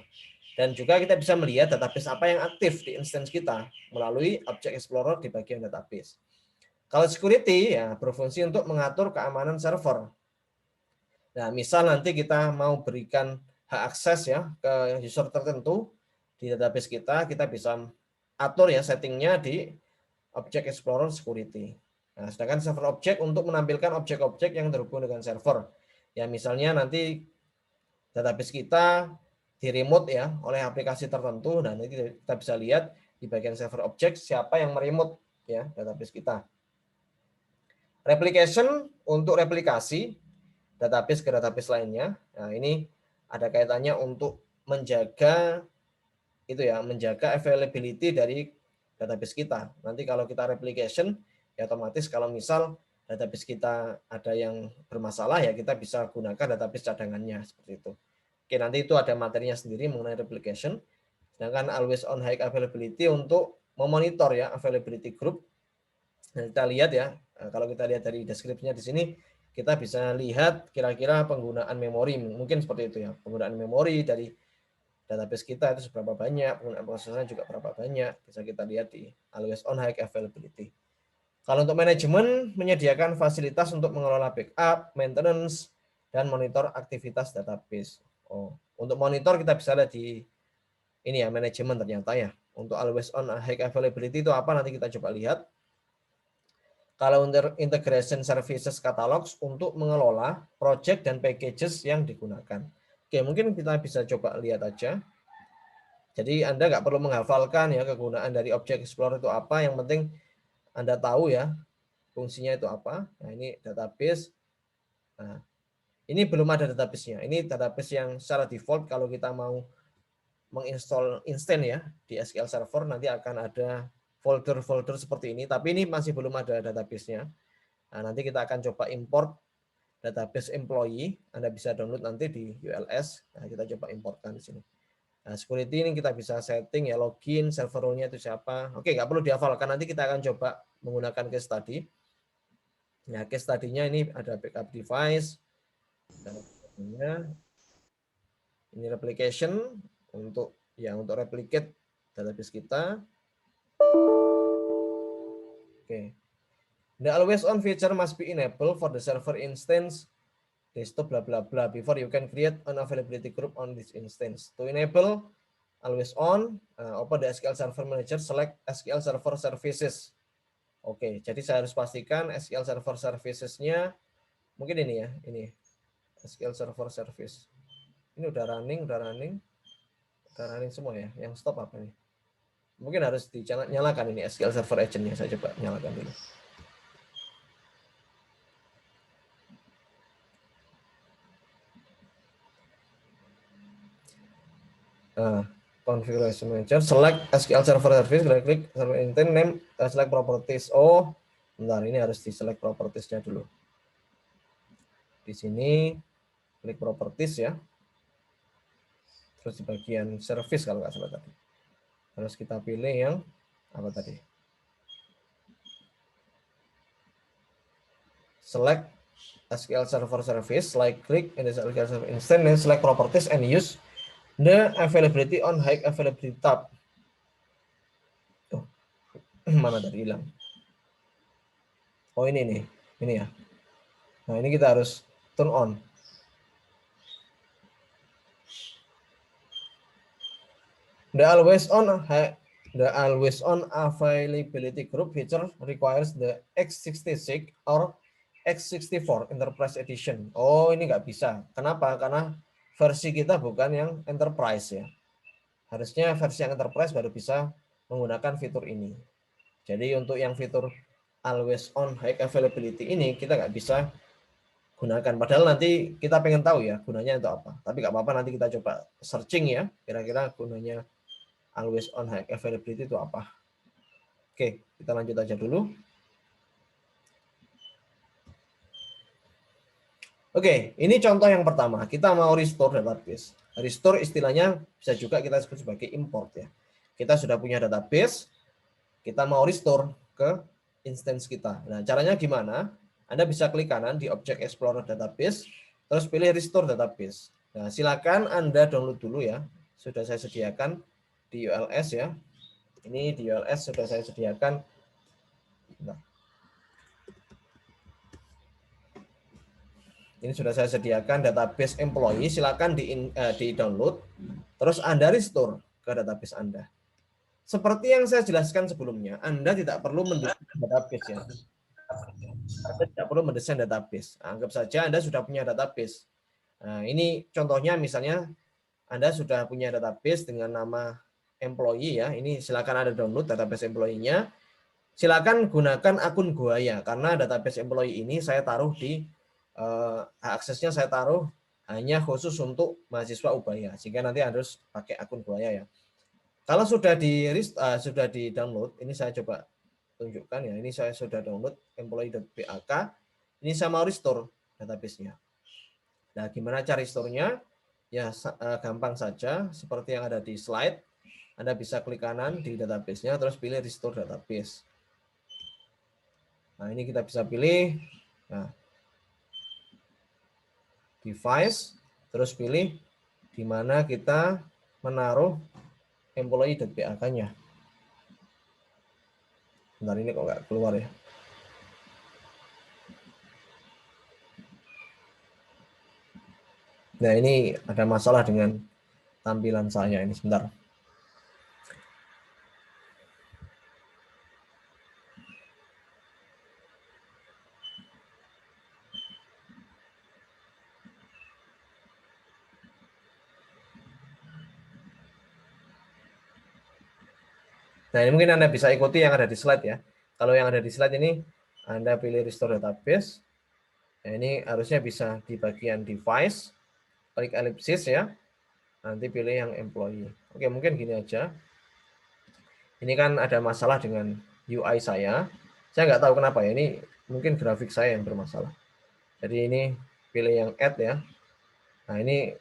Dan juga kita bisa melihat database apa yang aktif di instance kita melalui Object Explorer di bagian database. Kalau security ya berfungsi untuk mengatur keamanan server. Nah, misal nanti kita mau berikan hak akses ya ke user tertentu di database kita bisa atur ya settingnya di Object Explorer Security. Nah, sedangkan server object untuk menampilkan objek-objek yang terhubung dengan server. Ya, misalnya nanti database kita di remote ya oleh aplikasi tertentu. Nah, nanti kita bisa lihat di bagian server object siapa yang meremote ya database kita. Replication untuk replikasi database ke database lainnya. Nah, ini ada kaitannya untuk menjaga itu ya, menjaga availability dari database kita. Nanti kalau kita replication, ya otomatis kalau misal database kita ada yang bermasalah ya kita bisa gunakan database cadangannya seperti itu. Oke, nanti itu ada materinya sendiri mengenai replication. Sedangkan always on high availability untuk memonitor ya availability group. Nah, kita lihat ya, kalau kita lihat dari deskripsinya di sini, kita bisa lihat kira-kira penggunaan memori, mungkin seperti itu ya, penggunaan memori dari database kita itu seberapa banyak, penggunaan prosesnya juga berapa banyak, bisa kita lihat di always on high availability. Kalau untuk manajemen, menyediakan fasilitas untuk mengelola backup, maintenance, dan monitor aktivitas database. Oh, untuk monitor kita bisa lihat di ini ya, manajemen ternyata ya. Untuk always on high availability itu apa, nanti kita coba lihat. Kalau untuk integration services catalogs untuk mengelola project dan packages yang digunakan. Oke, mungkin kita bisa coba lihat aja. Jadi Anda nggak perlu menghafalkan ya kegunaan dari Object Explorer itu apa, yang penting Anda tahu ya fungsinya itu apa. Nah, ini database. Nah, ini belum ada database-nya. Ini database yang secara default kalau kita mau menginstall instan ya di SQL Server nanti akan ada folder-folder seperti ini, tapi ini masih belum ada database-nya. Nah, nanti kita akan coba import database employee. Anda bisa download nanti di ULS. Nah, kita coba importkan di sini. Nah, security ini kita bisa setting ya, login, server role-nya itu siapa. Oke, nggak perlu dihafalkan. Nanti kita akan coba menggunakan case study. Nah, case study-nya ini ada backup device. Dan ini replication untuk replicate database kita. Oke. The always on feature must be enabled for the server instance desktop bla bla bla before you can create an availability group on this instance. To enable always on, open the SQL Server Manager, select SQL Server Services. Oke, jadi saya harus pastikan SQL Server Services-nya mungkin ini ya, ini SQL Server Service. Ini udah running semua ya. Yang stop apa nih? Mungkin harus dinyalakan ini SQL Server Agent-nya, saya coba nyalakan dulu. Configuration Manager, select SQL Server Service, klik server intent name, select properties. Oh, bentar, ini harus di select properties-nya dulu. Di sini klik properties ya. Terus di bagian service kalau nggak salah tadi. Harus kita pilih yang apa tadi? Select SQL Server Service, like click in the SQL Server instance, then select properties and use the availability on high availability tab. Tuh. Mana tadi hilang? Oh ini nih, ini ya. Nah ini kita harus turn on. The always on availability group feature requires the x66 or x64 Enterprise Edition. Oh ini nggak bisa. Kenapa? Karena versi kita bukan yang Enterprise ya. Harusnya versi yang Enterprise baru bisa menggunakan fitur ini. Jadi untuk yang fitur always on high availability ini kita nggak bisa gunakan. Padahal nanti kita pengen tahu ya gunanya untuk apa. Tapi nggak apa-apa, nanti kita coba searching ya. Kira-kira gunanya always on high availability itu apa. Oke, kita lanjut aja dulu. Oke, ini contoh yang pertama. Kita mau restore database. Restore istilahnya bisa juga kita sebut sebagai import ya. Kita sudah punya database, kita mau restore ke instance kita. Nah, caranya gimana? Anda bisa klik kanan di Object Explorer Database, terus pilih Restore Database. Nah, silakan Anda download dulu ya. Sudah saya sediakan di ULS ya. Ini di ULS sudah saya sediakan. Nah. Ini sudah saya sediakan database employee, silakan di download, terus Anda restore ke database Anda. Seperti yang saya jelaskan sebelumnya, Anda tidak perlu mendesain database ya. Anda tidak perlu mendesain database. Anggap saja Anda sudah punya database. Nah, ini contohnya misalnya Anda sudah punya database dengan nama employee ya. Ini silakan Anda download database employee-nya. silakan gunakan akun Goaya karena database employee ini saya taruh di aksesnya saya taruh hanya khusus untuk mahasiswa Ubaya, sehingga nanti harus pakai akun Goaya ya. Kalau sudah sudah di download, ini saya coba tunjukkan ya. Ini saya sudah download employee.bak. Ini saya mau restore database-nya. Nah, gimana cara restore-nya? Ya, gampang saja seperti yang ada di slide. Anda bisa klik kanan di database-nya terus pilih restore database. Nah, ini kita bisa pilih nah, device, terus pilih di mana kita menaruh employee.bak-nya. Bentar, ini kok nggak keluar ya. Nah, ini ada masalah dengan tampilan saya ini, sebentar. Nah, ini mungkin Anda bisa ikuti yang ada di slide ya. Kalau yang ada di slide ini, Anda pilih restore database. Nah, ini harusnya bisa di bagian device, klik ellipsis ya. Nanti pilih yang employee. Oke, mungkin gini aja. Ini kan ada masalah dengan UI saya. Saya nggak tahu kenapa ya. Ini mungkin grafik saya yang bermasalah. Jadi ini pilih yang add ya. Nah, ini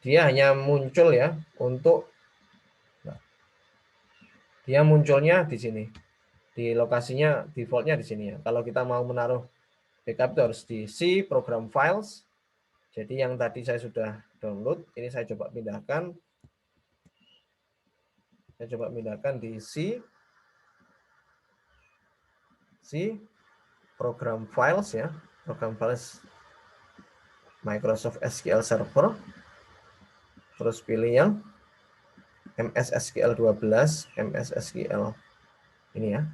dia hanya muncul ya untuk dia munculnya di sini. Di lokasinya defaultnya di sini ya. Kalau kita mau menaruh backup itu harus di C program files. Jadi yang tadi saya sudah download, ini saya coba pindahkan. Saya coba pindahkan di C program files ya. Program files Microsoft SQL Server. Terus pilih yang MS SQL 12, MS SQL ini ya.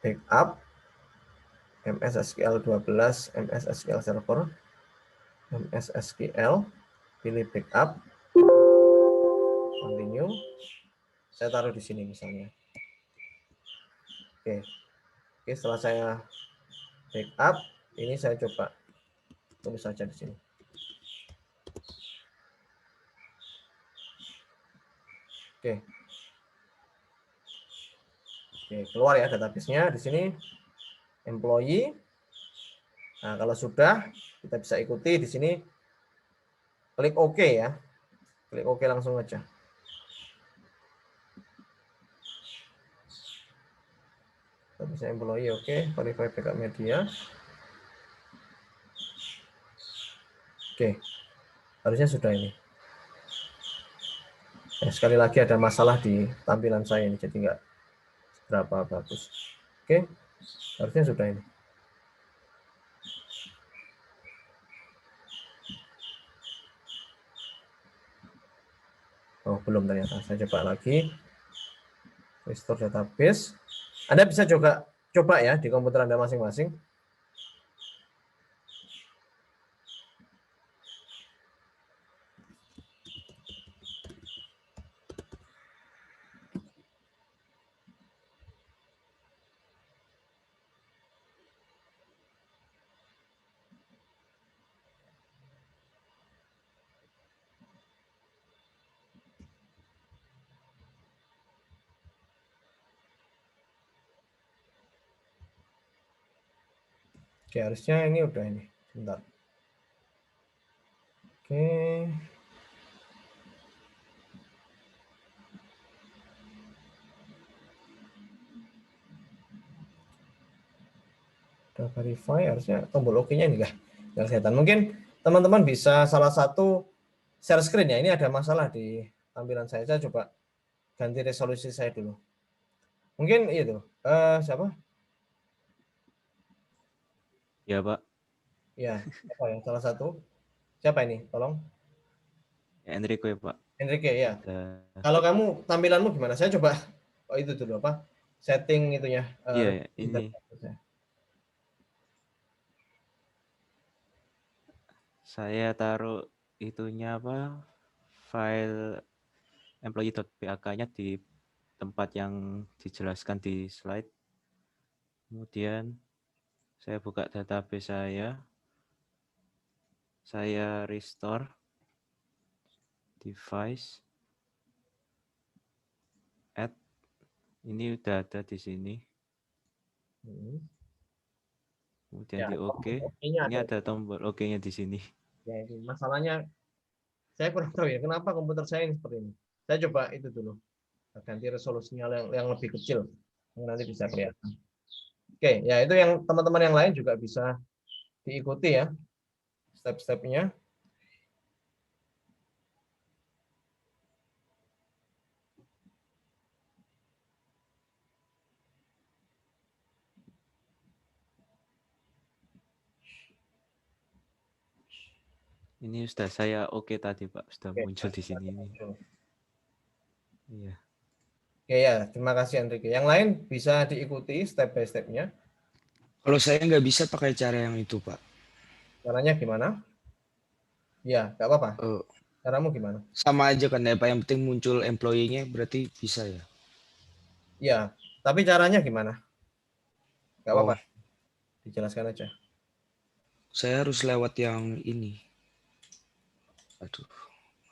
Backup MS SQL 12, MS SQL Server, MS SQL, pilih backup, continue. Saya taruh di sini misalnya. Oke, setelah saya backup, ini saya coba tulis saja di sini. Oke, keluar ya database-nya di sini. Employee. Nah, kalau sudah, kita bisa ikuti di sini. Klik OK ya. Klik OK langsung aja. Bisa employee oke, verify backup media. Oke, harusnya sudah ini. Sekali lagi ada masalah di tampilan saya ini, jadi nggak berapa bagus. Oke, harusnya sudah ini. Oh, belum ternyata. Saya coba lagi. Restore database. Anda bisa juga coba ya di komputer Anda masing-masing. Oke, harusnya ini udah ini. Sebentar. Oke. Udah verify, harusnya tombol OK-nya ini nggak kelihatan. Mungkin teman-teman bisa salah satu share screen ya. Ini ada masalah di tampilan saya. Saya coba ganti resolusi saya dulu. Mungkin itu. Siapa? Ya, Pak. Ya, apa ya? Salah satu. Siapa ini? Tolong. Enrico ya, Pak. Enrique ya. Ada. Kalau kamu tampilanmu gimana? Saya coba itu dulu apa? Setting itunya. Iya, ini. Saya taruh itunya apa? File employee.bak-nya di tempat yang dijelaskan di slide. Kemudian saya buka database saya restore device, add, ini udah ada di sini. Kemudian Ya, di OK, OK-nya ini ada tombol OK-nya di sini. Ya, ini masalahnya saya kurang tahu ya kenapa komputer saya ini seperti ini. Saya coba itu dulu, ganti resolusinya yang lebih kecil, nanti bisa kelihatan. Oke, ya itu yang teman-teman yang lain juga bisa diikuti ya step-stepnya. Ini sudah saya OK tadi Pak, sudah Oke, muncul di sini. Iya. Oke ya, terima kasih Enrique. Yang lain bisa diikuti step by step-nya. Kalau saya nggak bisa pakai cara yang itu, Pak. Caranya gimana? Ya, nggak apa-apa. Eh, Caramu gimana? sama aja kan ya, Pak. Yang penting muncul employee-nya berarti bisa ya. Ya, tapi caranya gimana? Nggak apa-apa. Oh, Dijelaskan aja. saya harus lewat yang ini. Aduh,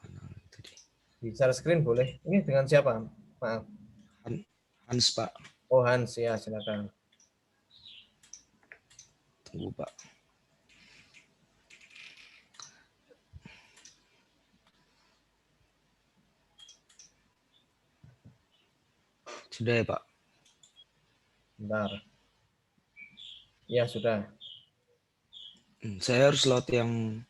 mana tadi? Di share screen boleh. Ini dengan siapa? Maaf. Hans, Pak. Oh, Hans, ya silakan. Tunggu, Pak. Sudah ya, Pak? Bentar. Ya, sudah. Saya harus load yang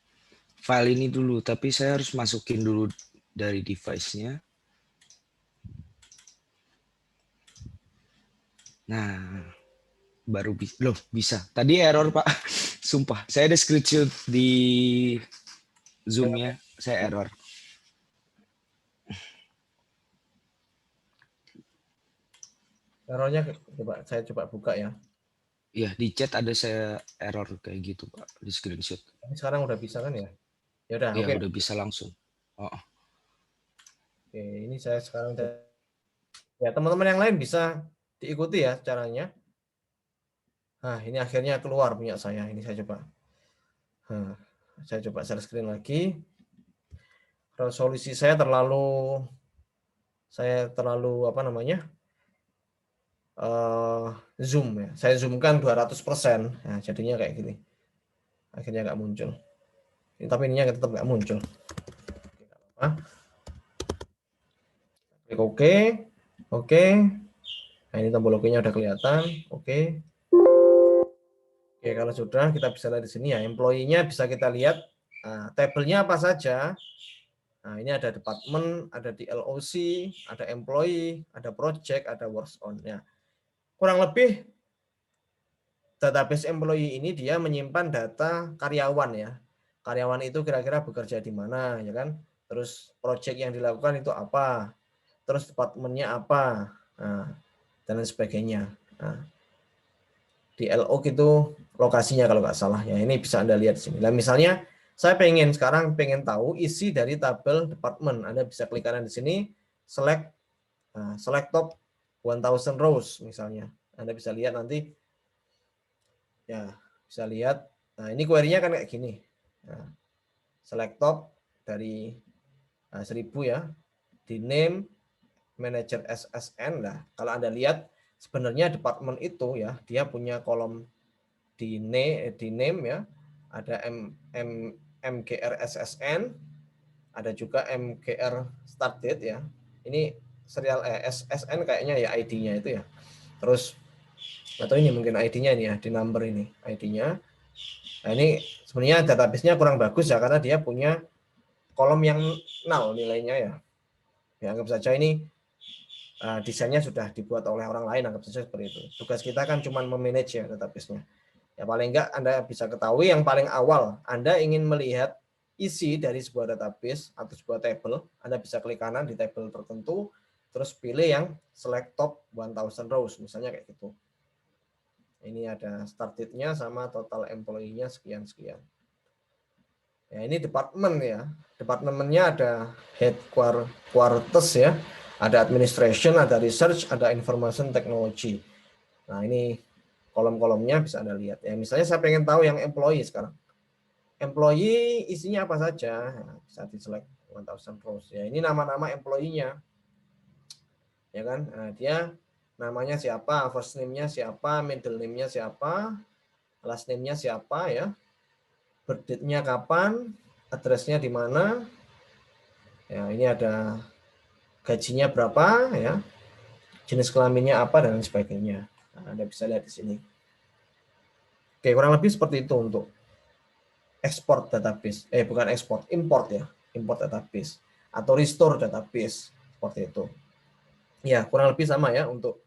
file ini dulu, tapi saya harus masukin dulu dari device-nya. Nah, baru bisa. Tadi error, Pak. Sumpah, saya ada screenshot di Zoom-nya, saya error. Errornya saya coba buka ya. Ya, di chat ada saya error kayak gitu, Pak, di screenshot. Ini sekarang udah bisa kan ya? Ya udah, Ya, oke. udah bisa langsung. Oh, Oke, ini saya sekarang ya teman-teman yang lain bisa diikuti ya caranya. Nah, ini akhirnya keluar punya saya. Ini saya coba. Nah, saya coba share screen lagi. Resolusi saya terlalu apa namanya? Zoom ya. Saya zoomkan 200%. Nah, jadinya kayak gini. Akhirnya nggak muncul. Tapi ininya tetap nggak muncul. Klik OK. Oke. Nah, ini tombol OK-nya udah kelihatan. Oke. Oke, kalau sudah kita bisa lihat di sini ya. Employee-nya bisa kita lihat. Nah, tabelnya apa saja. Nah, ini ada department, ada di LOC, ada employee, ada project, ada works on. Ya. Kurang lebih database employee ini dia menyimpan data karyawan ya. Karyawan itu kira-kira bekerja di mana ya kan. Terus project yang dilakukan itu apa. Terus departemennya apa. Nah, dan lain sebagainya. Nah, di LO itu lokasinya kalau nggak salah ya. Ini bisa Anda lihat di sini. Nah, misalnya saya sekarang pengen tahu isi dari tabel department. Anda bisa klik kanan di sini, select top 1000 rows misalnya. Anda bisa lihat nanti ya, bisa lihat. Nah, ini query-nya kan kayak gini. Nah, select top dari 1000 ya. Di name manager SSN. Nah, kalau Anda lihat sebenarnya department itu ya, dia punya kolom di name ya, ada MGR SSN, ada juga MGR start date ya. Ini serial SSN kayaknya ya ID-nya itu ya. Terus atau ini mungkin ID-nya ini ya, di number ini ID-nya. Nah, ini sebenarnya database-nya kurang bagus ya karena dia punya kolom yang null nilainya ya. Ya, anggap saja ini desainnya sudah dibuat oleh orang lain, anggap saja seperti itu. Tugas kita kan cuma memanage ya database-nya. Ya paling enggak Anda bisa ketahui yang paling awal Anda ingin melihat isi dari sebuah database atau sebuah table, Anda bisa klik kanan di table tertentu, terus pilih yang select top 1000 rows, misalnya kayak gitu. Ini ada start date-nya sama total employee-nya sekian-sekian. Ya, ini departemen ya. Departemennya ada headquarters ya, ada administration, ada research, ada information technology. Nah, ini kolom-kolomnya bisa Anda lihat ya. Misalnya saya pengen tahu yang employee sekarang. Employee isinya apa saja? Nah, bisa di-select 1000 rows. Ya, ini nama-nama employee-nya. Ya kan? Nah, dia namanya siapa, first name-nya siapa, middle name-nya siapa, last name-nya siapa ya. Birth date-nya kapan, address-nya di mana. Ya, ini ada gajinya berapa ya. Jenis kelaminnya apa dan lain sebagainya. Nah, Anda bisa lihat di sini. Oke, kurang lebih seperti itu untuk ekspor database. Bukan ekspor, import ya. Import database atau restore database seperti itu. Ya, kurang lebih sama ya untuk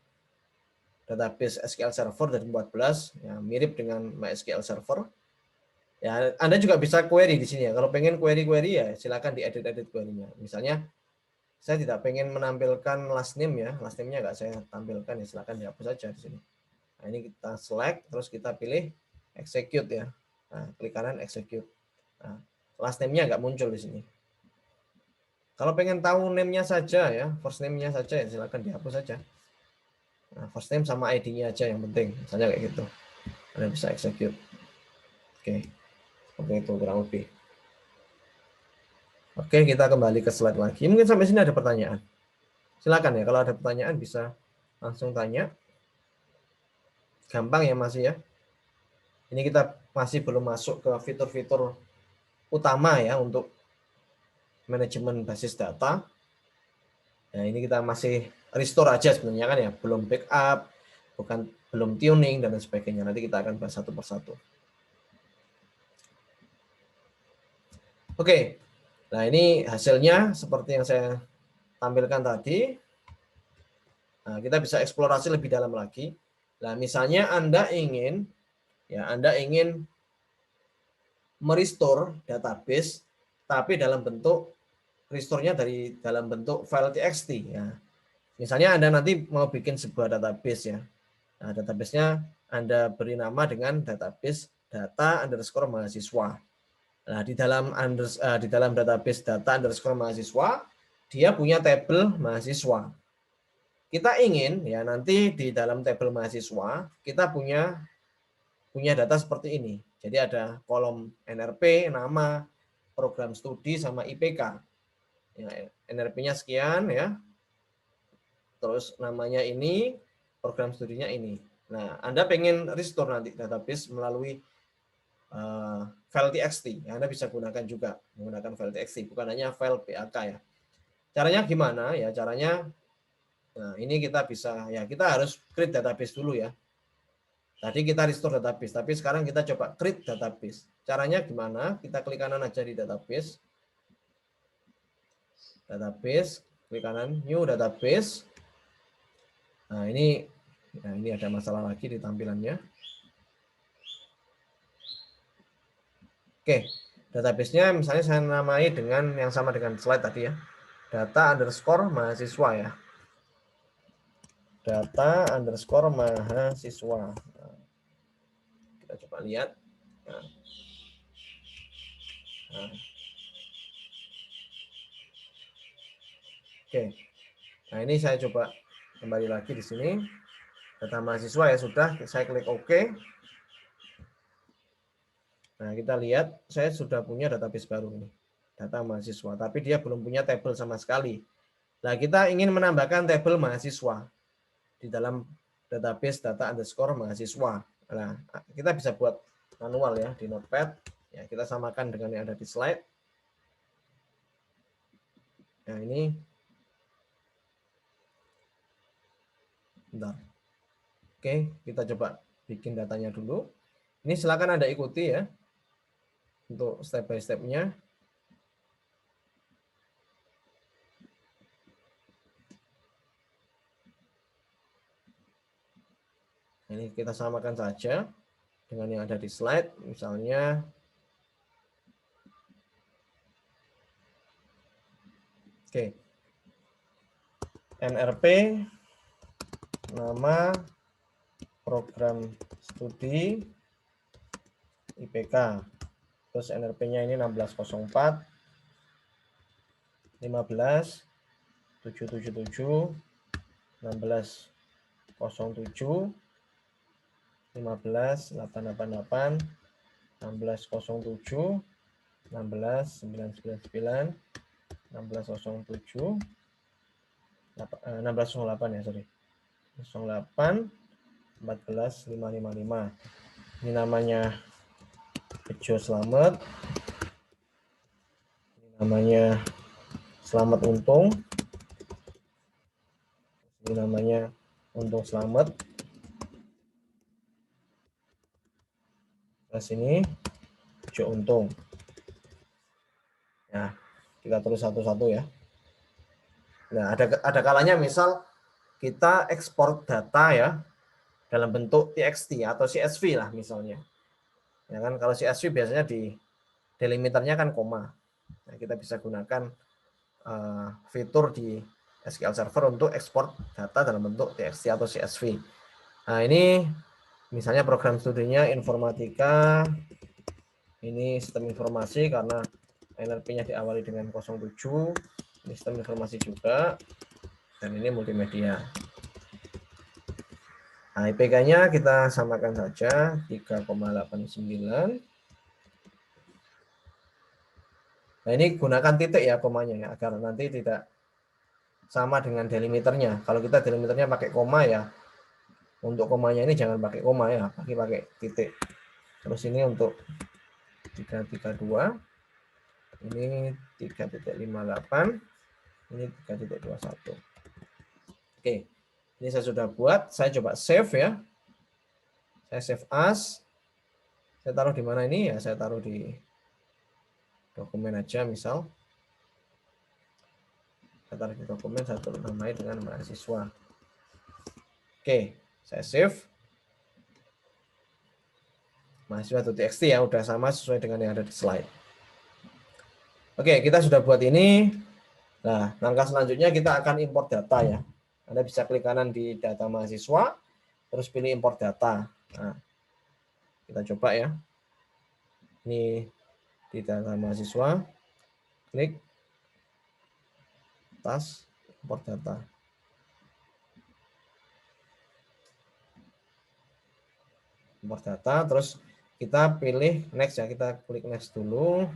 database SQL Server 2014 ya, mirip dengan MySQL Server. Ya, Anda juga bisa query di sini ya. Kalau pengen query-query ya silakan diedit-edit query-nya. Misalnya saya tidak pengen menampilkan last name ya, last name-nya nggak saya tampilkan ya, silakan dihapus saja di sini. Nah, ini kita select, terus kita pilih execute ya. Nah, klik kanan execute. Nah, last name-nya nggak muncul di sini. Kalau pengen tahu name-nya saja ya, first name-nya saja ya silakan dihapus saja. Nah, first name sama ID-nya aja yang penting, misalnya kayak gitu. Anda bisa execute. Oke, seperti itu kurang lebih. Oke, kita kembali ke slide lagi. Mungkin sampai sini ada pertanyaan. Silakan ya, kalau ada pertanyaan bisa langsung tanya. Gampang ya masih ya. Ini kita masih belum masuk ke fitur-fitur utama ya untuk manajemen basis data. Nah, ini kita masih restore aja sebenarnya kan ya, belum backup, belum tuning dan lain sebagainya. Nanti kita akan bahas satu persatu. Oke. Nah, ini hasilnya seperti yang saya tampilkan tadi. Nah, kita bisa eksplorasi lebih dalam lagi. Nah, misalnya Anda ingin merestore database tapi dalam bentuk restore-nya dari dalam bentuk file txt ya. Misalnya Anda nanti mau bikin sebuah database ya. Nah, database-nya Anda beri nama dengan database data underscore mahasiswa. Nah, di dalam database data underscore mahasiswa, dia punya tabel mahasiswa. Kita ingin ya nanti di dalam tabel mahasiswa kita punya data seperti ini. Jadi ada kolom NRP, nama, program studi sama IPK. Ya, NRP-nya sekian ya. Terus namanya ini, program studinya ini. Nah, Anda pengen restore nanti database melalui file txt. Ya, Anda bisa gunakan juga menggunakan file txt, bukan hanya file PAK ya. Caranya gimana ya? Caranya, nah ini kita bisa ya, kita harus create database dulu ya. Tadi kita restore database, tapi sekarang kita coba create database. Caranya gimana? Kita klik kanan aja di database. Database, klik kanan new database. Nah, ini ada masalah lagi di tampilannya. Oke, database-nya misalnya saya namai dengan yang sama dengan slide tadi ya. Data underscore mahasiswa ya. Data underscore mahasiswa. Nah, kita coba lihat. Nah. Oke, nah ini saya coba kembali lagi di sini. Data mahasiswa ya sudah, saya klik OK. Nah, kita lihat saya sudah punya database baru ini. Data mahasiswa, tapi dia belum punya tabel sama sekali. Nah, kita ingin menambahkan tabel mahasiswa di dalam database data underscore mahasiswa. Nah, kita bisa buat manual ya di Notepad. Ya, kita samakan dengan yang ada di slide. Nah, ini bentar. Oke, kita coba bikin datanya dulu. Ini silakan Anda ikuti ya untuk step by step-nya. Ini kita samakan saja dengan yang ada di slide, misalnya oke. NRP, nama program studi IPK. Terus NRP-nya ini 1604, 15, 777, 1607, 15, 888, 1607, 16, 999, 1607, 1608 ya, sorry. 08, 14, 555. Ini namanya Bejo Slamet. Ini namanya Selamat Untung. Ini namanya Untung Selamat. Nah, sini Bejo Untung. Nah, kita tulis satu-satu ya. Nah, ada kalanya misal kita ekspor data ya dalam bentuk TXT atau CSV lah misalnya. Ya kan, kalau CSV biasanya di delimiternya kan koma. Nah, kita bisa gunakan fitur di SQL Server untuk ekspor data dalam bentuk TXT atau CSV. Nah, ini misalnya program studinya informatika, ini sistem informasi karena NLP-nya diawali dengan 07, ini sistem informasi juga, dan ini multimedia. Nah, IPK-nya kita samakan saja 3,89. Nah, ini gunakan titik ya komanya ya, agar nanti tidak sama dengan delimiternya. Kalau kita delimiternya pakai koma ya, untuk komanya ini jangan pakai koma ya, pakai titik. Terus ini untuk 332, ini 3.58, ini 3.21. Oke, ini saya sudah buat. Saya coba save ya. Saya save as. Saya taruh di mana ini ya? Saya taruh di dokumen aja misal. Saya taruh di dokumen, saya tulis namanya dengan mahasiswa. Oke, saya save. Mahasiswa.txt ya, udah sama sesuai dengan yang ada di slide. Oke, kita sudah buat ini. Nah, langkah selanjutnya kita akan import data ya. Anda bisa klik kanan di data mahasiswa, terus pilih import data. Nah, kita coba ya. Ini di data mahasiswa, klik tas import data. Import data, terus kita pilih next ya, kita klik next dulu.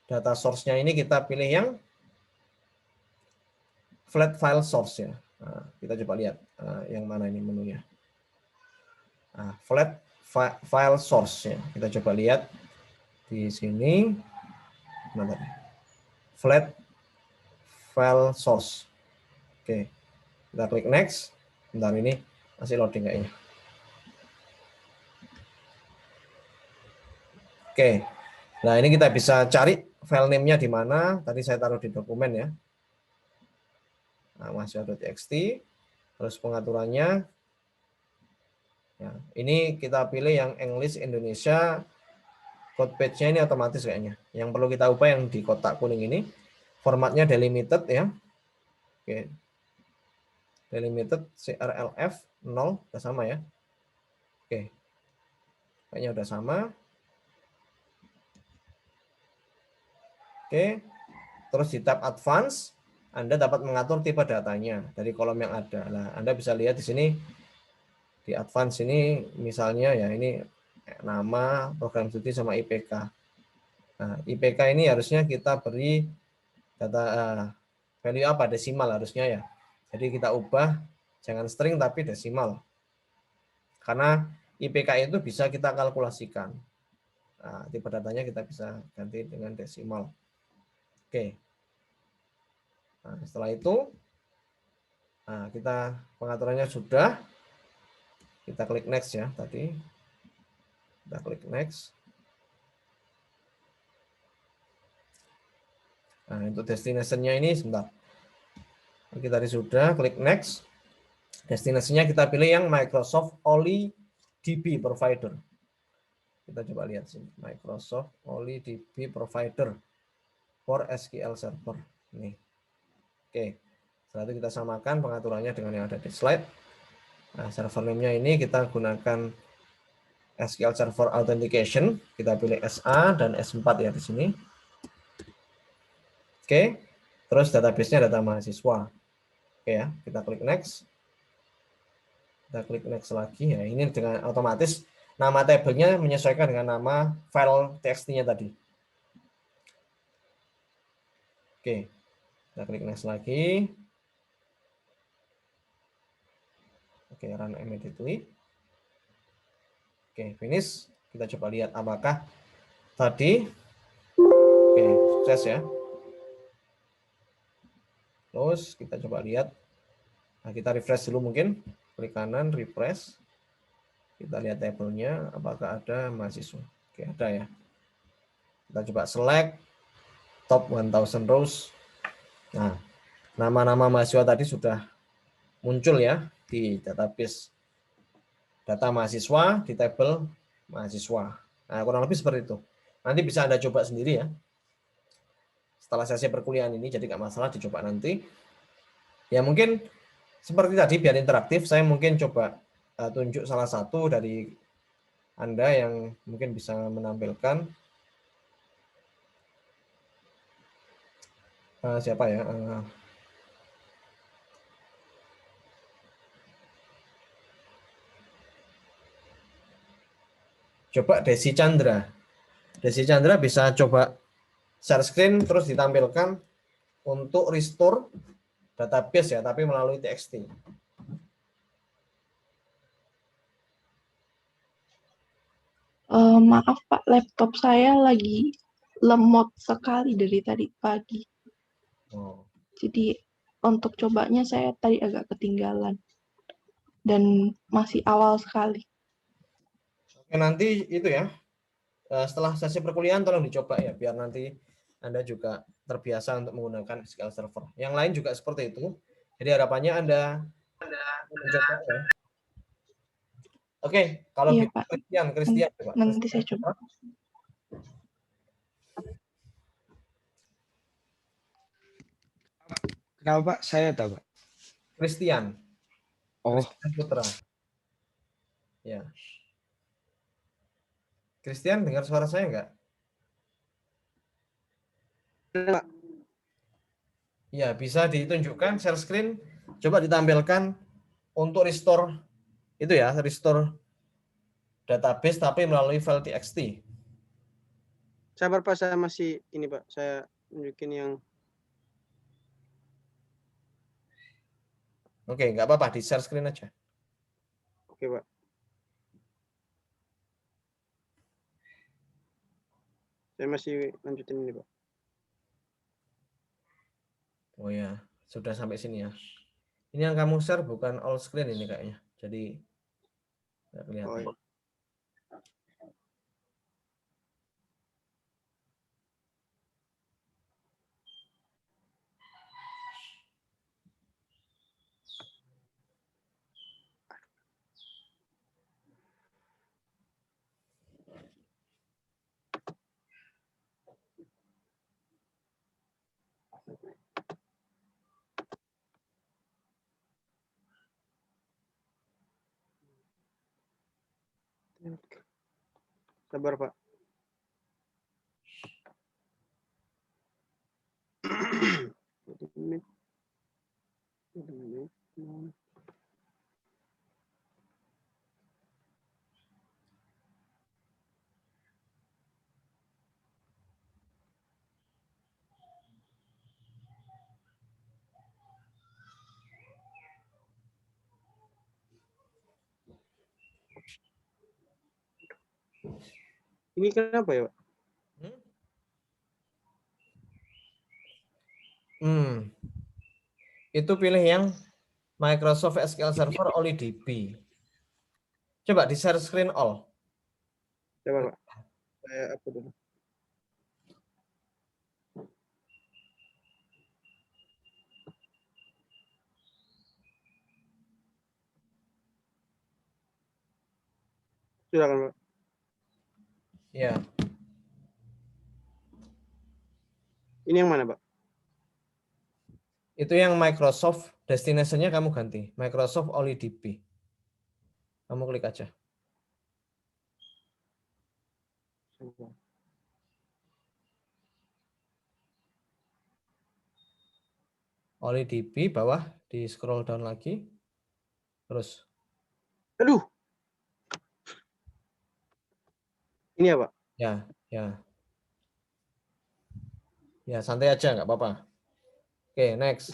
Data source-nya ini kita pilih yang flat file source ya. Nah, kita coba lihat yang mana ini menunya. Nah, flat file source ya. Kita coba lihat di sini. Mana? Flat file source. Oke. Kita klik next. Bentar, ini masih loading kayaknya. Oke. Nah, ini kita bisa cari file name-nya di mana. Tadi saya taruh di dokumen ya. Nah, mahasiswa.txt. Terus pengaturannya. Ya, ini kita pilih yang English Indonesia. Code page-nya ini otomatis kayaknya. Yang perlu kita ubah yang di kotak kuning ini. Formatnya delimited ya. Oke. Delimited CRLF 0. Udah sama ya. Oke. Kayaknya udah sama. Oke. Terus di tab advance, Anda dapat mengatur tipe datanya dari kolom yang ada. Nah, Anda bisa lihat di sini di advance ini misalnya ya ini nama, program studi sama IPK. Nah, IPK ini harusnya kita beri data value apa? Desimal harusnya ya. Jadi kita ubah jangan string tapi desimal. Karena IPK itu bisa kita kalkulasikan. Nah, tipe datanya kita bisa ganti dengan desimal. Oke. Nah, setelah itu, nah, kita pengaturannya sudah. Kita klik next ya tadi. Kita klik next. Nah, untuk destination-nya ini sebentar. Kita tadi sudah klik next. Destination-nya kita pilih yang Microsoft Only DB Provider. Kita coba lihat sini. Microsoft Only DB Provider for SQL Server. Nih. Oke. Setelah itu kita samakan pengaturannya dengan yang ada di slide. Nah, server name-nya ini kita gunakan SQL Server Authentication, kita pilih SA dan S4 ya di sini. Oke, terus database-nya data mahasiswa. Oke ya, kita klik next. Kita klik next lagi ya. Ini dengan otomatis nama tabelnya menyesuaikan dengan nama file txt-nya tadi. Oke, kita klik next lagi. Oke, run immediately. Oke, finish. Kita coba lihat apakah tadi. Oke, sukses ya. Terus kita coba lihat. Nah, kita refresh dulu mungkin. Klik kanan, refresh. Kita lihat tabelnya, apakah ada mahasiswa. Oke, ada ya. Kita coba select top 1000 rows. Nah, nama-nama mahasiswa tadi sudah muncul ya di database data mahasiswa di tabel mahasiswa. Nah, kurang lebih seperti itu. Nanti bisa Anda coba sendiri ya. Setelah sesi perkuliahan ini, jadi nggak masalah dicoba nanti. Ya mungkin seperti tadi, biar interaktif, saya mungkin coba tunjuk salah satu dari Anda yang mungkin bisa menampilkan. Siapa ya? Coba Desi Chandra. Desi Chandra bisa coba share screen terus ditampilkan untuk restore database ya, tapi melalui TXT. Maaf Pak, laptop saya lagi lemot sekali dari tadi pagi. Oh. Jadi untuk cobanya saya tadi agak ketinggalan. Dan masih awal sekali. Oke, nanti itu ya. Setelah sesi perkuliahan tolong dicoba ya, biar nanti Anda juga terbiasa untuk menggunakan SQL Server. Yang lain juga seperti itu. Jadi harapannya Anda mencoba ya. Oke, kalau Iya, gitu Pak. Christian coba. Nanti saya coba. Kenapa Pak? Saya tahu Pak. Christian. Oh, Christian Putra. Ya. Christian, dengar suara saya enggak? Ya, bisa ditunjukkan share screen. Coba ditampilkan untuk restore itu ya, restore database tapi melalui file txt. Sabar Pak, saya masih ini Pak, saya tunjukin yang Oke, nggak apa-apa, di share screen aja. oke Pak. Saya masih lanjutin ini Pak. Oh ya, sudah sampai sini ya. Ini yang kamu share bukan all screen ini kayaknya. Jadi nggak kelihatan. Oh, iya. Sabar Pak. Ini kenapa ya Pak? Itu pilih yang Microsoft SQL Server OnlyDB. Coba di share screen all. Sabar Pak. Saya upload dulu. Silakan Pak. Ya, Ini yang mana Pak? itu yang Microsoft, destination-nya kamu ganti. Microsoft OnlyDB. Kamu klik aja. Oli DB bawah, di scroll down lagi. Terus. Aduh. Ini ya, Pak? Ya, ya. Ya, santai aja, nggak apa-apa. Oke, next.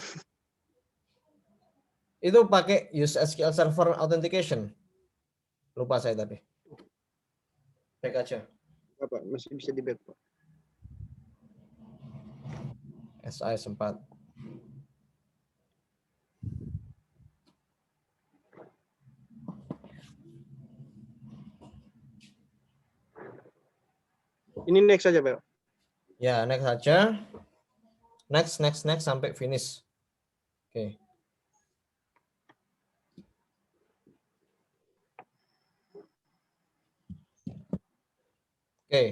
Itu pakai use SQL Server Authentication. Lupa saya tadi. Back aja. Apa? Masih bisa di back, Pak. SIS 4. Ini next aja, Pak. Ya, next aja. Next sampai finish. Oke. Oke.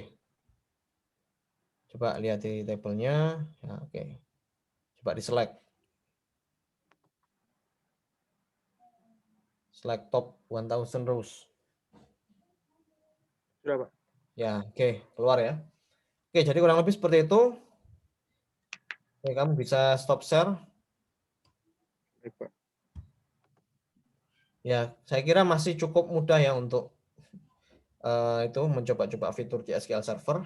Coba lihat di tabelnya. Ya, oke. Coba di select. Select top 1000 rows. Sudah, Pak. Ya, oke, keluar ya. Oke, jadi kurang lebih seperti itu. Oke, kamu bisa stop share. Baik, Pak. Ya, saya kira masih cukup mudah ya untuk itu mencoba-coba fitur di SQL Server.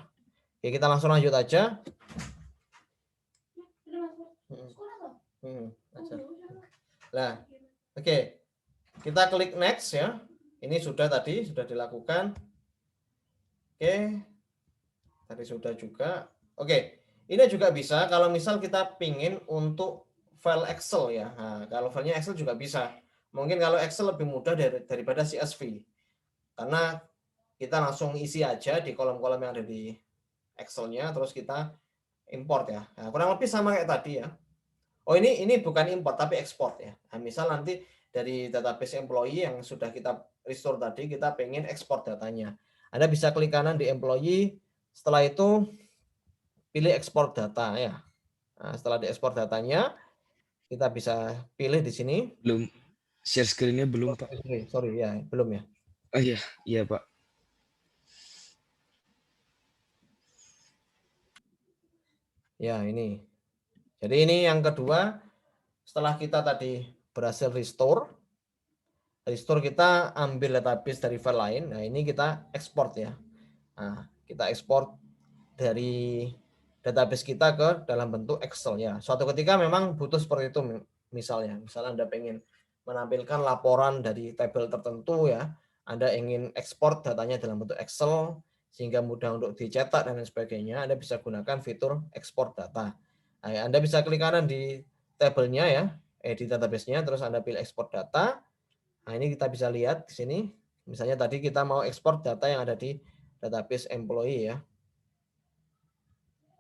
Oke, kita langsung lanjut aja. Nah, oke. Kita klik next ya. Ini sudah tadi, sudah dilakukan. Oke. Tadi sudah juga. Oke. Ini juga bisa kalau misal kita pingin untuk file Excel ya. Nah, kalau filenya Excel juga bisa. Mungkin kalau Excel lebih mudah daripada CSV. Karena kita langsung isi aja di kolom-kolom yang ada di Excel-nya, terus kita import ya. Nah, kurang lebih sama kayak tadi ya. Oh, ini bukan import tapi export ya. Nah, misal nanti dari database employee yang sudah kita restore tadi, kita pengen export datanya. Anda bisa klik kanan di employee, setelah itu pilih export data ya. Nah, setelah diekspor datanya, kita bisa pilih di sini. Belum share screen-nya belum, Pak. Sorry ya, belum ya. Oh iya, Pak. Ya, ini. Jadi ini yang kedua, setelah kita tadi berhasil restore kita ambil database dari file lain. Nah, ini kita ekspor ya. Nah, kita ekspor dari database kita ke dalam bentuk Excel ya. Suatu ketika memang butuh seperti itu misalnya. Misalnya Anda pengen menampilkan laporan dari tabel tertentu ya. Anda ingin ekspor datanya dalam bentuk Excel sehingga mudah untuk dicetak dan lain sebagainya. Anda bisa gunakan fitur ekspor data. Nah, Anda bisa klik kanan di tabelnya ya, di database-nya, terus Anda pilih ekspor data. Nah, ini kita bisa lihat di sini. Misalnya tadi kita mau ekspor data yang ada di database employee ya.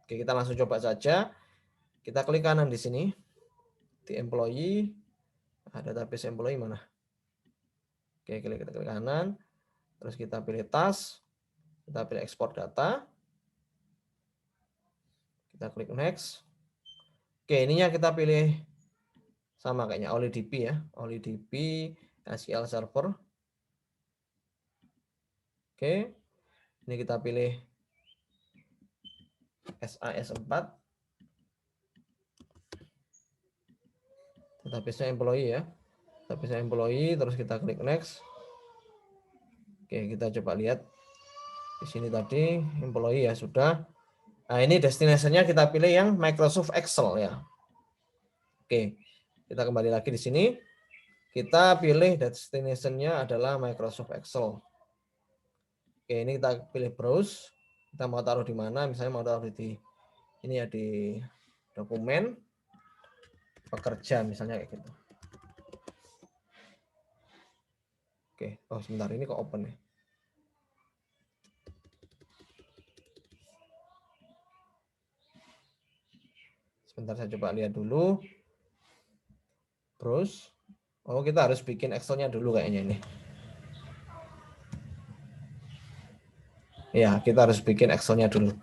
Oke, kita langsung coba saja. Kita klik kanan di sini. Di employee. Nah, database employee mana? Oke, kita klik kanan. Terus kita pilih task. Kita pilih ekspor data. Kita klik next. Oke, ininya kita pilih sama kayaknya OLIDB ya. OLIDB SQL Server. Oke. Ini kita pilih SIS 4. Database-nya employee ya. Database-nya employee, terus kita klik next. Oke, kita coba lihat. Di sini tadi employee ya sudah. Nah, ini destination-nya kita pilih yang Microsoft Excel ya. Oke. Kita kembali lagi di sini. Kita pilih destination-nya adalah Microsoft Excel. Oke, ini kita pilih browse. Kita mau taruh di mana? Misalnya mau taruh di ini ya, di dokumen pekerja misalnya kayak gitu. Oke, oh sebentar, ini kok open ya. Sebentar, saya coba lihat dulu. Browse. Oh, kita harus bikin Excel-nya dulu kayaknya ini. Ya, kita harus bikin Excel-nya dulu.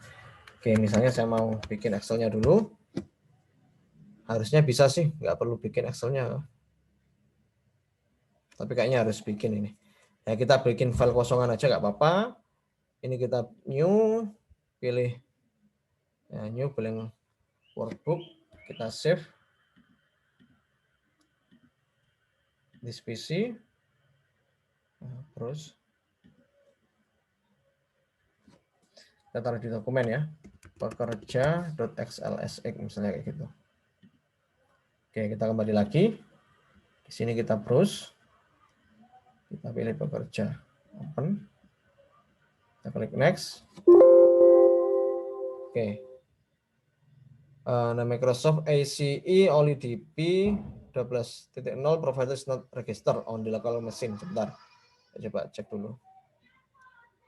Oke, misalnya saya mau bikin Excel-nya dulu. Harusnya bisa sih, nggak perlu bikin Excel-nya. Tapi kayaknya harus bikin ini. Ya, kita bikin file kosongan aja nggak apa-apa. Ini kita new, pilih ya, new blank workbook, kita save this PC, nah, terus kita taruh di dokumen ya, pekerja.xlsx misalnya kayak gitu. Oke, kita kembali lagi. Di sini kita browse. Kita pilih pekerja. Open. Kita klik next. Oke. Nah, Microsoft ACE OliDB 12.0 provider is not registered on the local machine. Sebentar. Saya coba cek dulu.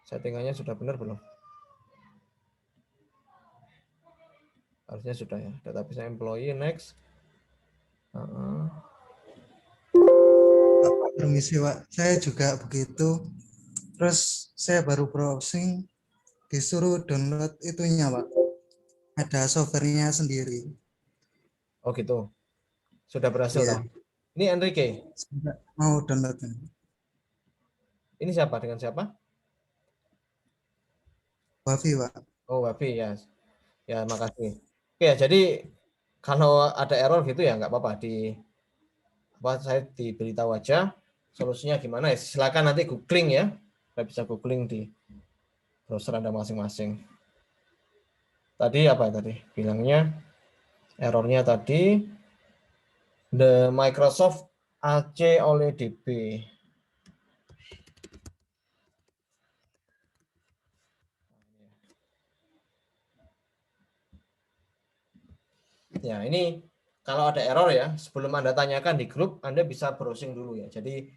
Settingannya sudah benar belum? Harusnya sudah ya. Database employee next. Permisi Pak, saya juga begitu. Terus saya baru browsing, disuruh download itunya Pak. Ada softwarenya sendiri. Oh gitu. Sudah berhasil Iya. tadi. Ini Enrique. Sudah mau downloadnya. Ini siapa? Dengan siapa? Wafi Pak. Oh, Wafi ya. Ya, makasih. Oke, jadi kalau ada error gitu ya nggak apa-apa, saya diberitahu aja solusinya gimana ya. Silakan nanti googling ya. Saya bisa googling di browser Anda masing-masing. Tadi apa tadi? Bilangnya errornya tadi the Microsoft AC OliDB. Ya, ini kalau ada error ya, sebelum Anda tanyakan di grup, Anda bisa browsing dulu ya. Jadi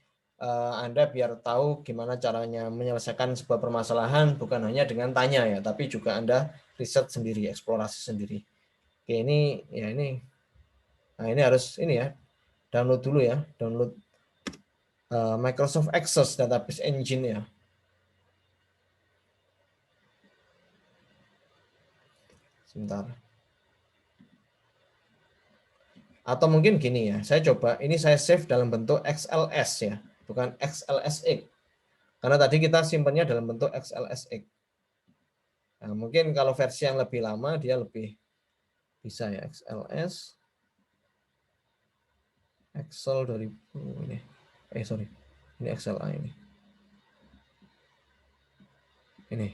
Anda biar tahu gimana caranya menyelesaikan sebuah permasalahan, bukan hanya dengan tanya ya, tapi juga Anda riset sendiri, eksplorasi sendiri. Oke, ini ya ini. Nah, ini harus ini ya. Download dulu ya, download Microsoft Access Database Engine ya. Sebentar. Atau mungkin gini ya, saya coba, ini saya save dalam bentuk XLS ya, bukan XLSX. Karena tadi kita simpannya dalam bentuk XLSX. Nah, mungkin kalau versi yang lebih lama, dia lebih bisa ya, XLS. Excel 2000 ini. Sorry. Ini XLA ini. Ini.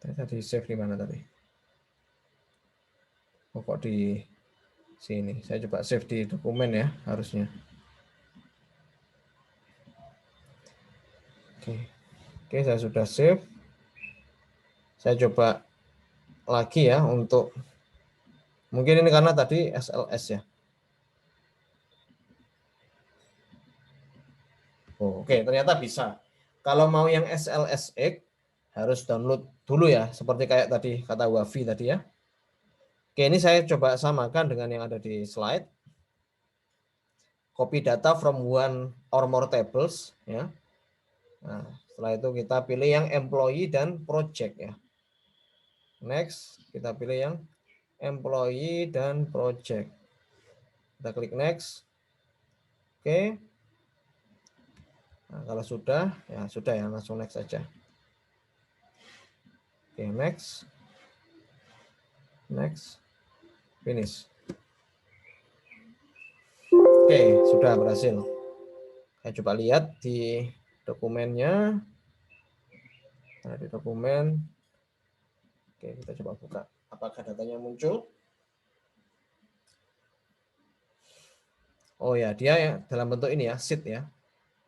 Tadi save di mana tadi? Oh, kok di sini. Saya coba save di dokumen ya, harusnya. Oke, saya sudah save. Saya coba lagi ya untuk mungkin ini karena tadi SLS ya. Oh, oke, ternyata bisa. Kalau mau yang SLSX harus download dulu ya, seperti kayak tadi kata Wafi tadi ya. Oke, ini saya coba samakan dengan yang ada di slide. Copy data from one or more tables ya. Nah, setelah itu kita pilih yang employee dan project ya. Next, kita pilih yang employee dan project. Kita klik next. Oke. Nah, kalau sudah ya langsung next saja. Oke, next. Next. Finish. Oke, sudah berhasil. Saya coba lihat di dokumennya. Nah, di dokumen. Oke, kita coba buka. Apakah datanya muncul? Oh ya, dia ya dalam bentuk ini ya, sheet ya.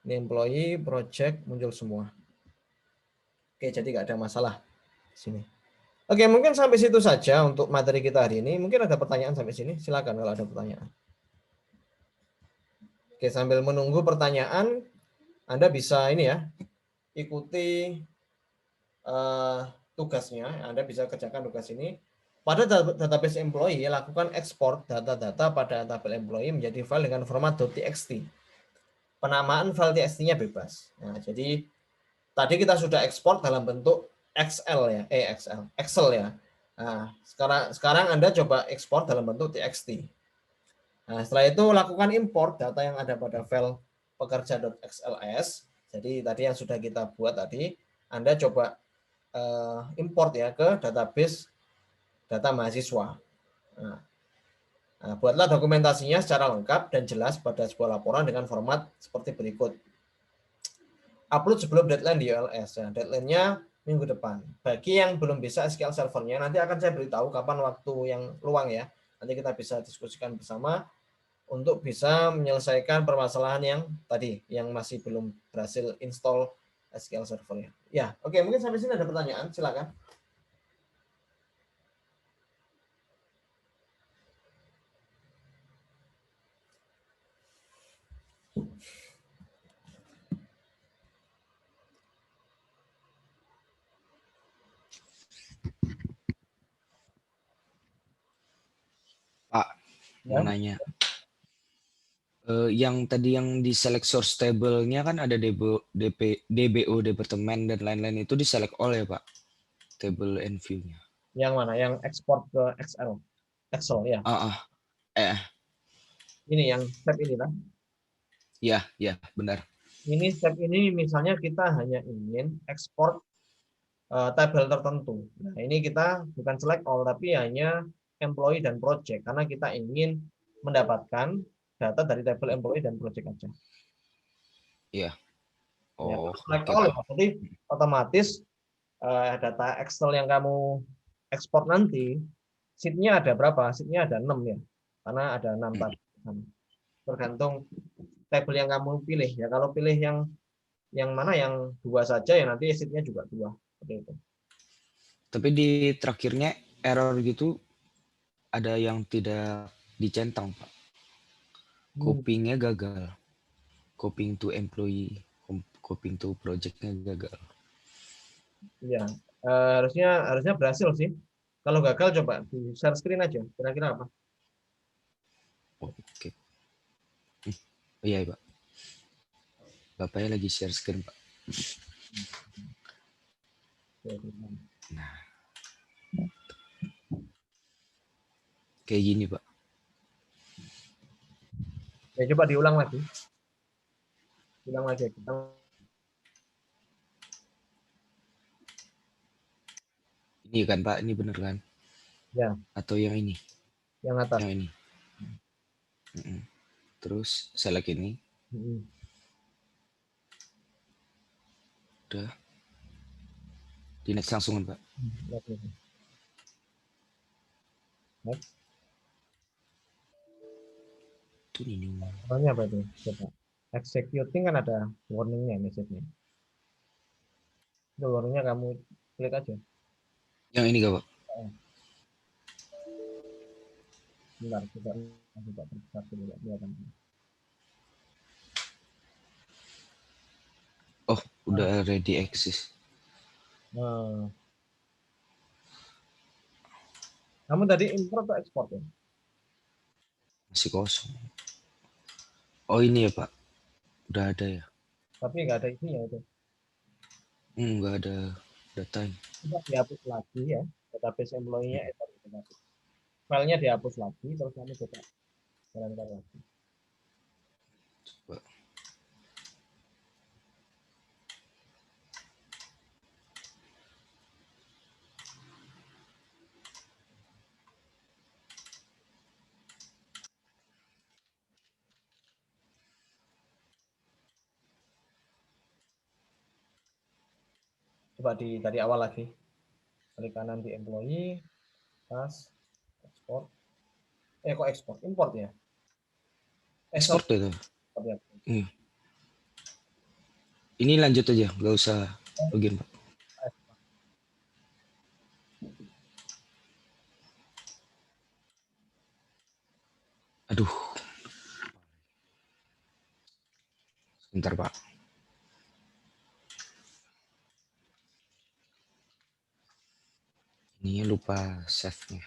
Ini employee, project, muncul semua. Oke, jadi nggak ada masalah di sini. Oke, mungkin sampai situ saja untuk materi kita hari ini. Mungkin ada pertanyaan sampai sini. Silakan kalau ada pertanyaan. Oke, sambil menunggu pertanyaan, Anda bisa ini ya, ikuti tugasnya. Anda bisa kerjakan tugas ini. Pada database employee, lakukan ekspor data-data pada tabel employee menjadi file dengan format .txt. Penamaan file txt-nya bebas. Nah, jadi tadi kita sudah ekspor dalam bentuk Excel ya, Excel ya. Nah, sekarang Anda coba ekspor dalam bentuk txt. Nah, setelah itu lakukan import data yang ada pada file pekerja.xls. Jadi tadi yang sudah kita buat tadi, Anda coba import ya ke database data mahasiswa. Nah, buatlah dokumentasinya secara lengkap dan jelas pada sebuah laporan dengan format seperti berikut. Upload sebelum deadline di ULS. Ya, deadline-nya minggu depan. Bagi yang belum bisa SQL Server-nya, nanti akan saya beritahu kapan waktu yang luang ya. Nanti kita bisa diskusikan bersama untuk bisa menyelesaikan permasalahan yang tadi, yang masih belum berhasil install SQL Server-nya. Ya, oke, mungkin sampai sini ada pertanyaan, silakan. Pak, mau Ya. nanya. Yang tadi yang di select source table-nya kan ada DBO, departemen dan lain-lain itu di select all ya Pak? Table and view-nya. Yang mana? Yang ekspor ke Excel ya. Ini yang step ini lah. Ya, benar. Ini step ini misalnya kita hanya ingin ekspor tabel tertentu. Nah, ini kita bukan select all tapi hanya employee dan project karena kita ingin mendapatkan data dari tabel employee dan project aja. Iya. Ya, Oh, select oke, all Pak. ya, jadi otomatis data Excel yang kamu ekspor nanti sheet-nya ada berapa? Sheet-nya ada 6 ya. Karena ada 6 tabel. Tergantung tabel yang kamu pilih ya. Kalau pilih yang mana yang 2 saja ya nanti sheet-nya juga 2. Seperti itu. Tapi di terakhirnya error gitu ada yang tidak dicentang, Pak. Copying-nya gagal. Copying to employee, copying to project-nya gagal. Iya, harusnya berhasil sih. Kalau gagal coba di share screen aja. Kira-kira apa? Oke. Oh, iya, Pak. Bapaknya lagi share screen, Pak. Nah. Kayak gini, Pak. Ya coba diulang lagi. Ulang lagi kita. Ini kan, Pak. Ini bener kan? Ya. Atau yang ini? Yang atas. Yang ini. Terus select ini. Udah. Di next langsung kan, Pak? Next. Itu ini. Warnanya apa itu? Coba. Executing kan ada warningnya, message-nya. Itu warningnya kamu klik aja. Yang ini gak, Pak? Bentar, coba terbesar dulu, kelihatan. Oh, udah ready access. Kamu tadi import atau ekspor ya? Masih kosong. Oh ini ya Pak. Udah ada ya. Tapi nggak ada isinya itu. Nggak ada datanya. Coba dihapus lagi ya. Database employee-nya filenya dihapus lagi, terus kamu coba jalankan lagi. Coba. Coba dari awal lagi. Klik kanan di employee, tas, ekspor. Kok ekspor? Import ya? Export itu. Ya. Ini lanjut aja, nggak usah login Pak. Aduh. Sebentar Pak. Ini lupa save-nya.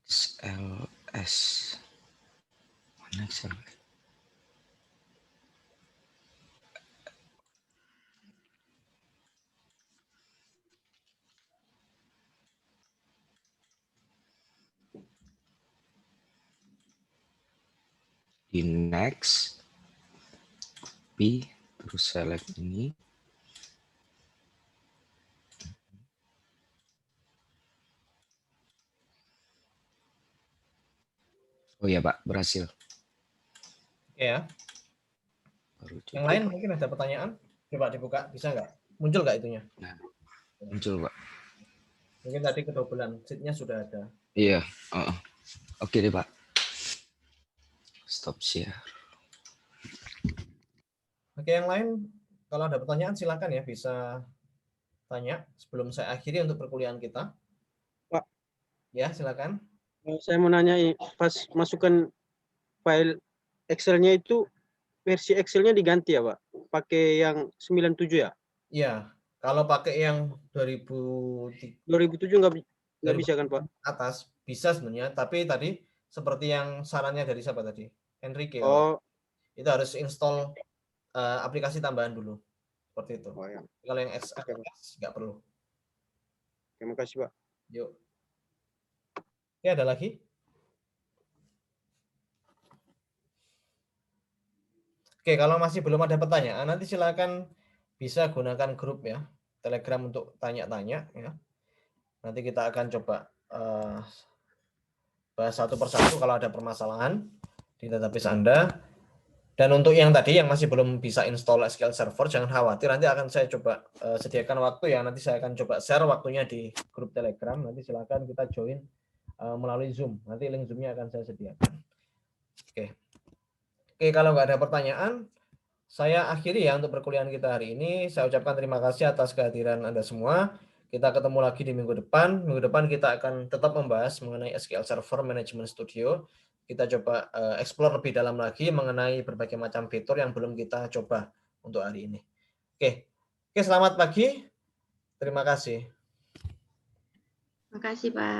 XLS. Mana XLS? Di next, copy, terus select ini. Oh ya Pak, berhasil. Oke ya. Baru Yang coba. lain mungkin ada pertanyaan? Coba dibuka, bisa nggak? Muncul nggak itunya? Muncul Pak. Mungkin tadi kedobelan, sheet-nya sudah ada. Iya. Oke deh Pak. Stop share. Oke, yang lain kalau ada pertanyaan silakan ya, bisa tanya sebelum saya akhiri untuk perkuliahan kita. Pak. Ya, silakan. Saya mau nanya pas masukkan file Excel-nya itu versi Excel-nya diganti ya Pak? Pakai yang 97 ya? Iya, kalau pakai yang 2007 nggak bisa kan Pak? atas bisa sebenarnya, tapi tadi seperti yang sarannya dari siapa tadi? Enrique. Oh, Itu harus install aplikasi tambahan dulu. Seperti itu. oh ya. Kalau yang XFS nggak perlu. Terima kasih Pak. Yuk. Oke, ada lagi? Oke, kalau masih belum ada pertanyaan, nanti silakan bisa gunakan grup ya, Telegram untuk tanya-tanya ya. Nanti kita akan coba bahas satu persatu kalau ada permasalahan di database Anda. Dan untuk yang tadi yang masih belum bisa install SQL Server, jangan khawatir, nanti akan saya coba sediakan waktu ya, nanti saya akan coba share waktunya di grup Telegram, nanti silakan kita join melalui Zoom, nanti link Zoom-nya akan saya sediakan. Oke, kalau nggak ada pertanyaan, saya akhiri ya untuk perkuliahan kita hari ini. Saya ucapkan terima kasih atas kehadiran Anda semua. Kita ketemu lagi di minggu depan. Minggu depan kita akan tetap membahas mengenai SQL Server Management Studio. Kita coba explore lebih dalam lagi mengenai berbagai macam fitur yang belum kita coba untuk hari ini. Oke, selamat pagi. Terima kasih. Makasih Pak.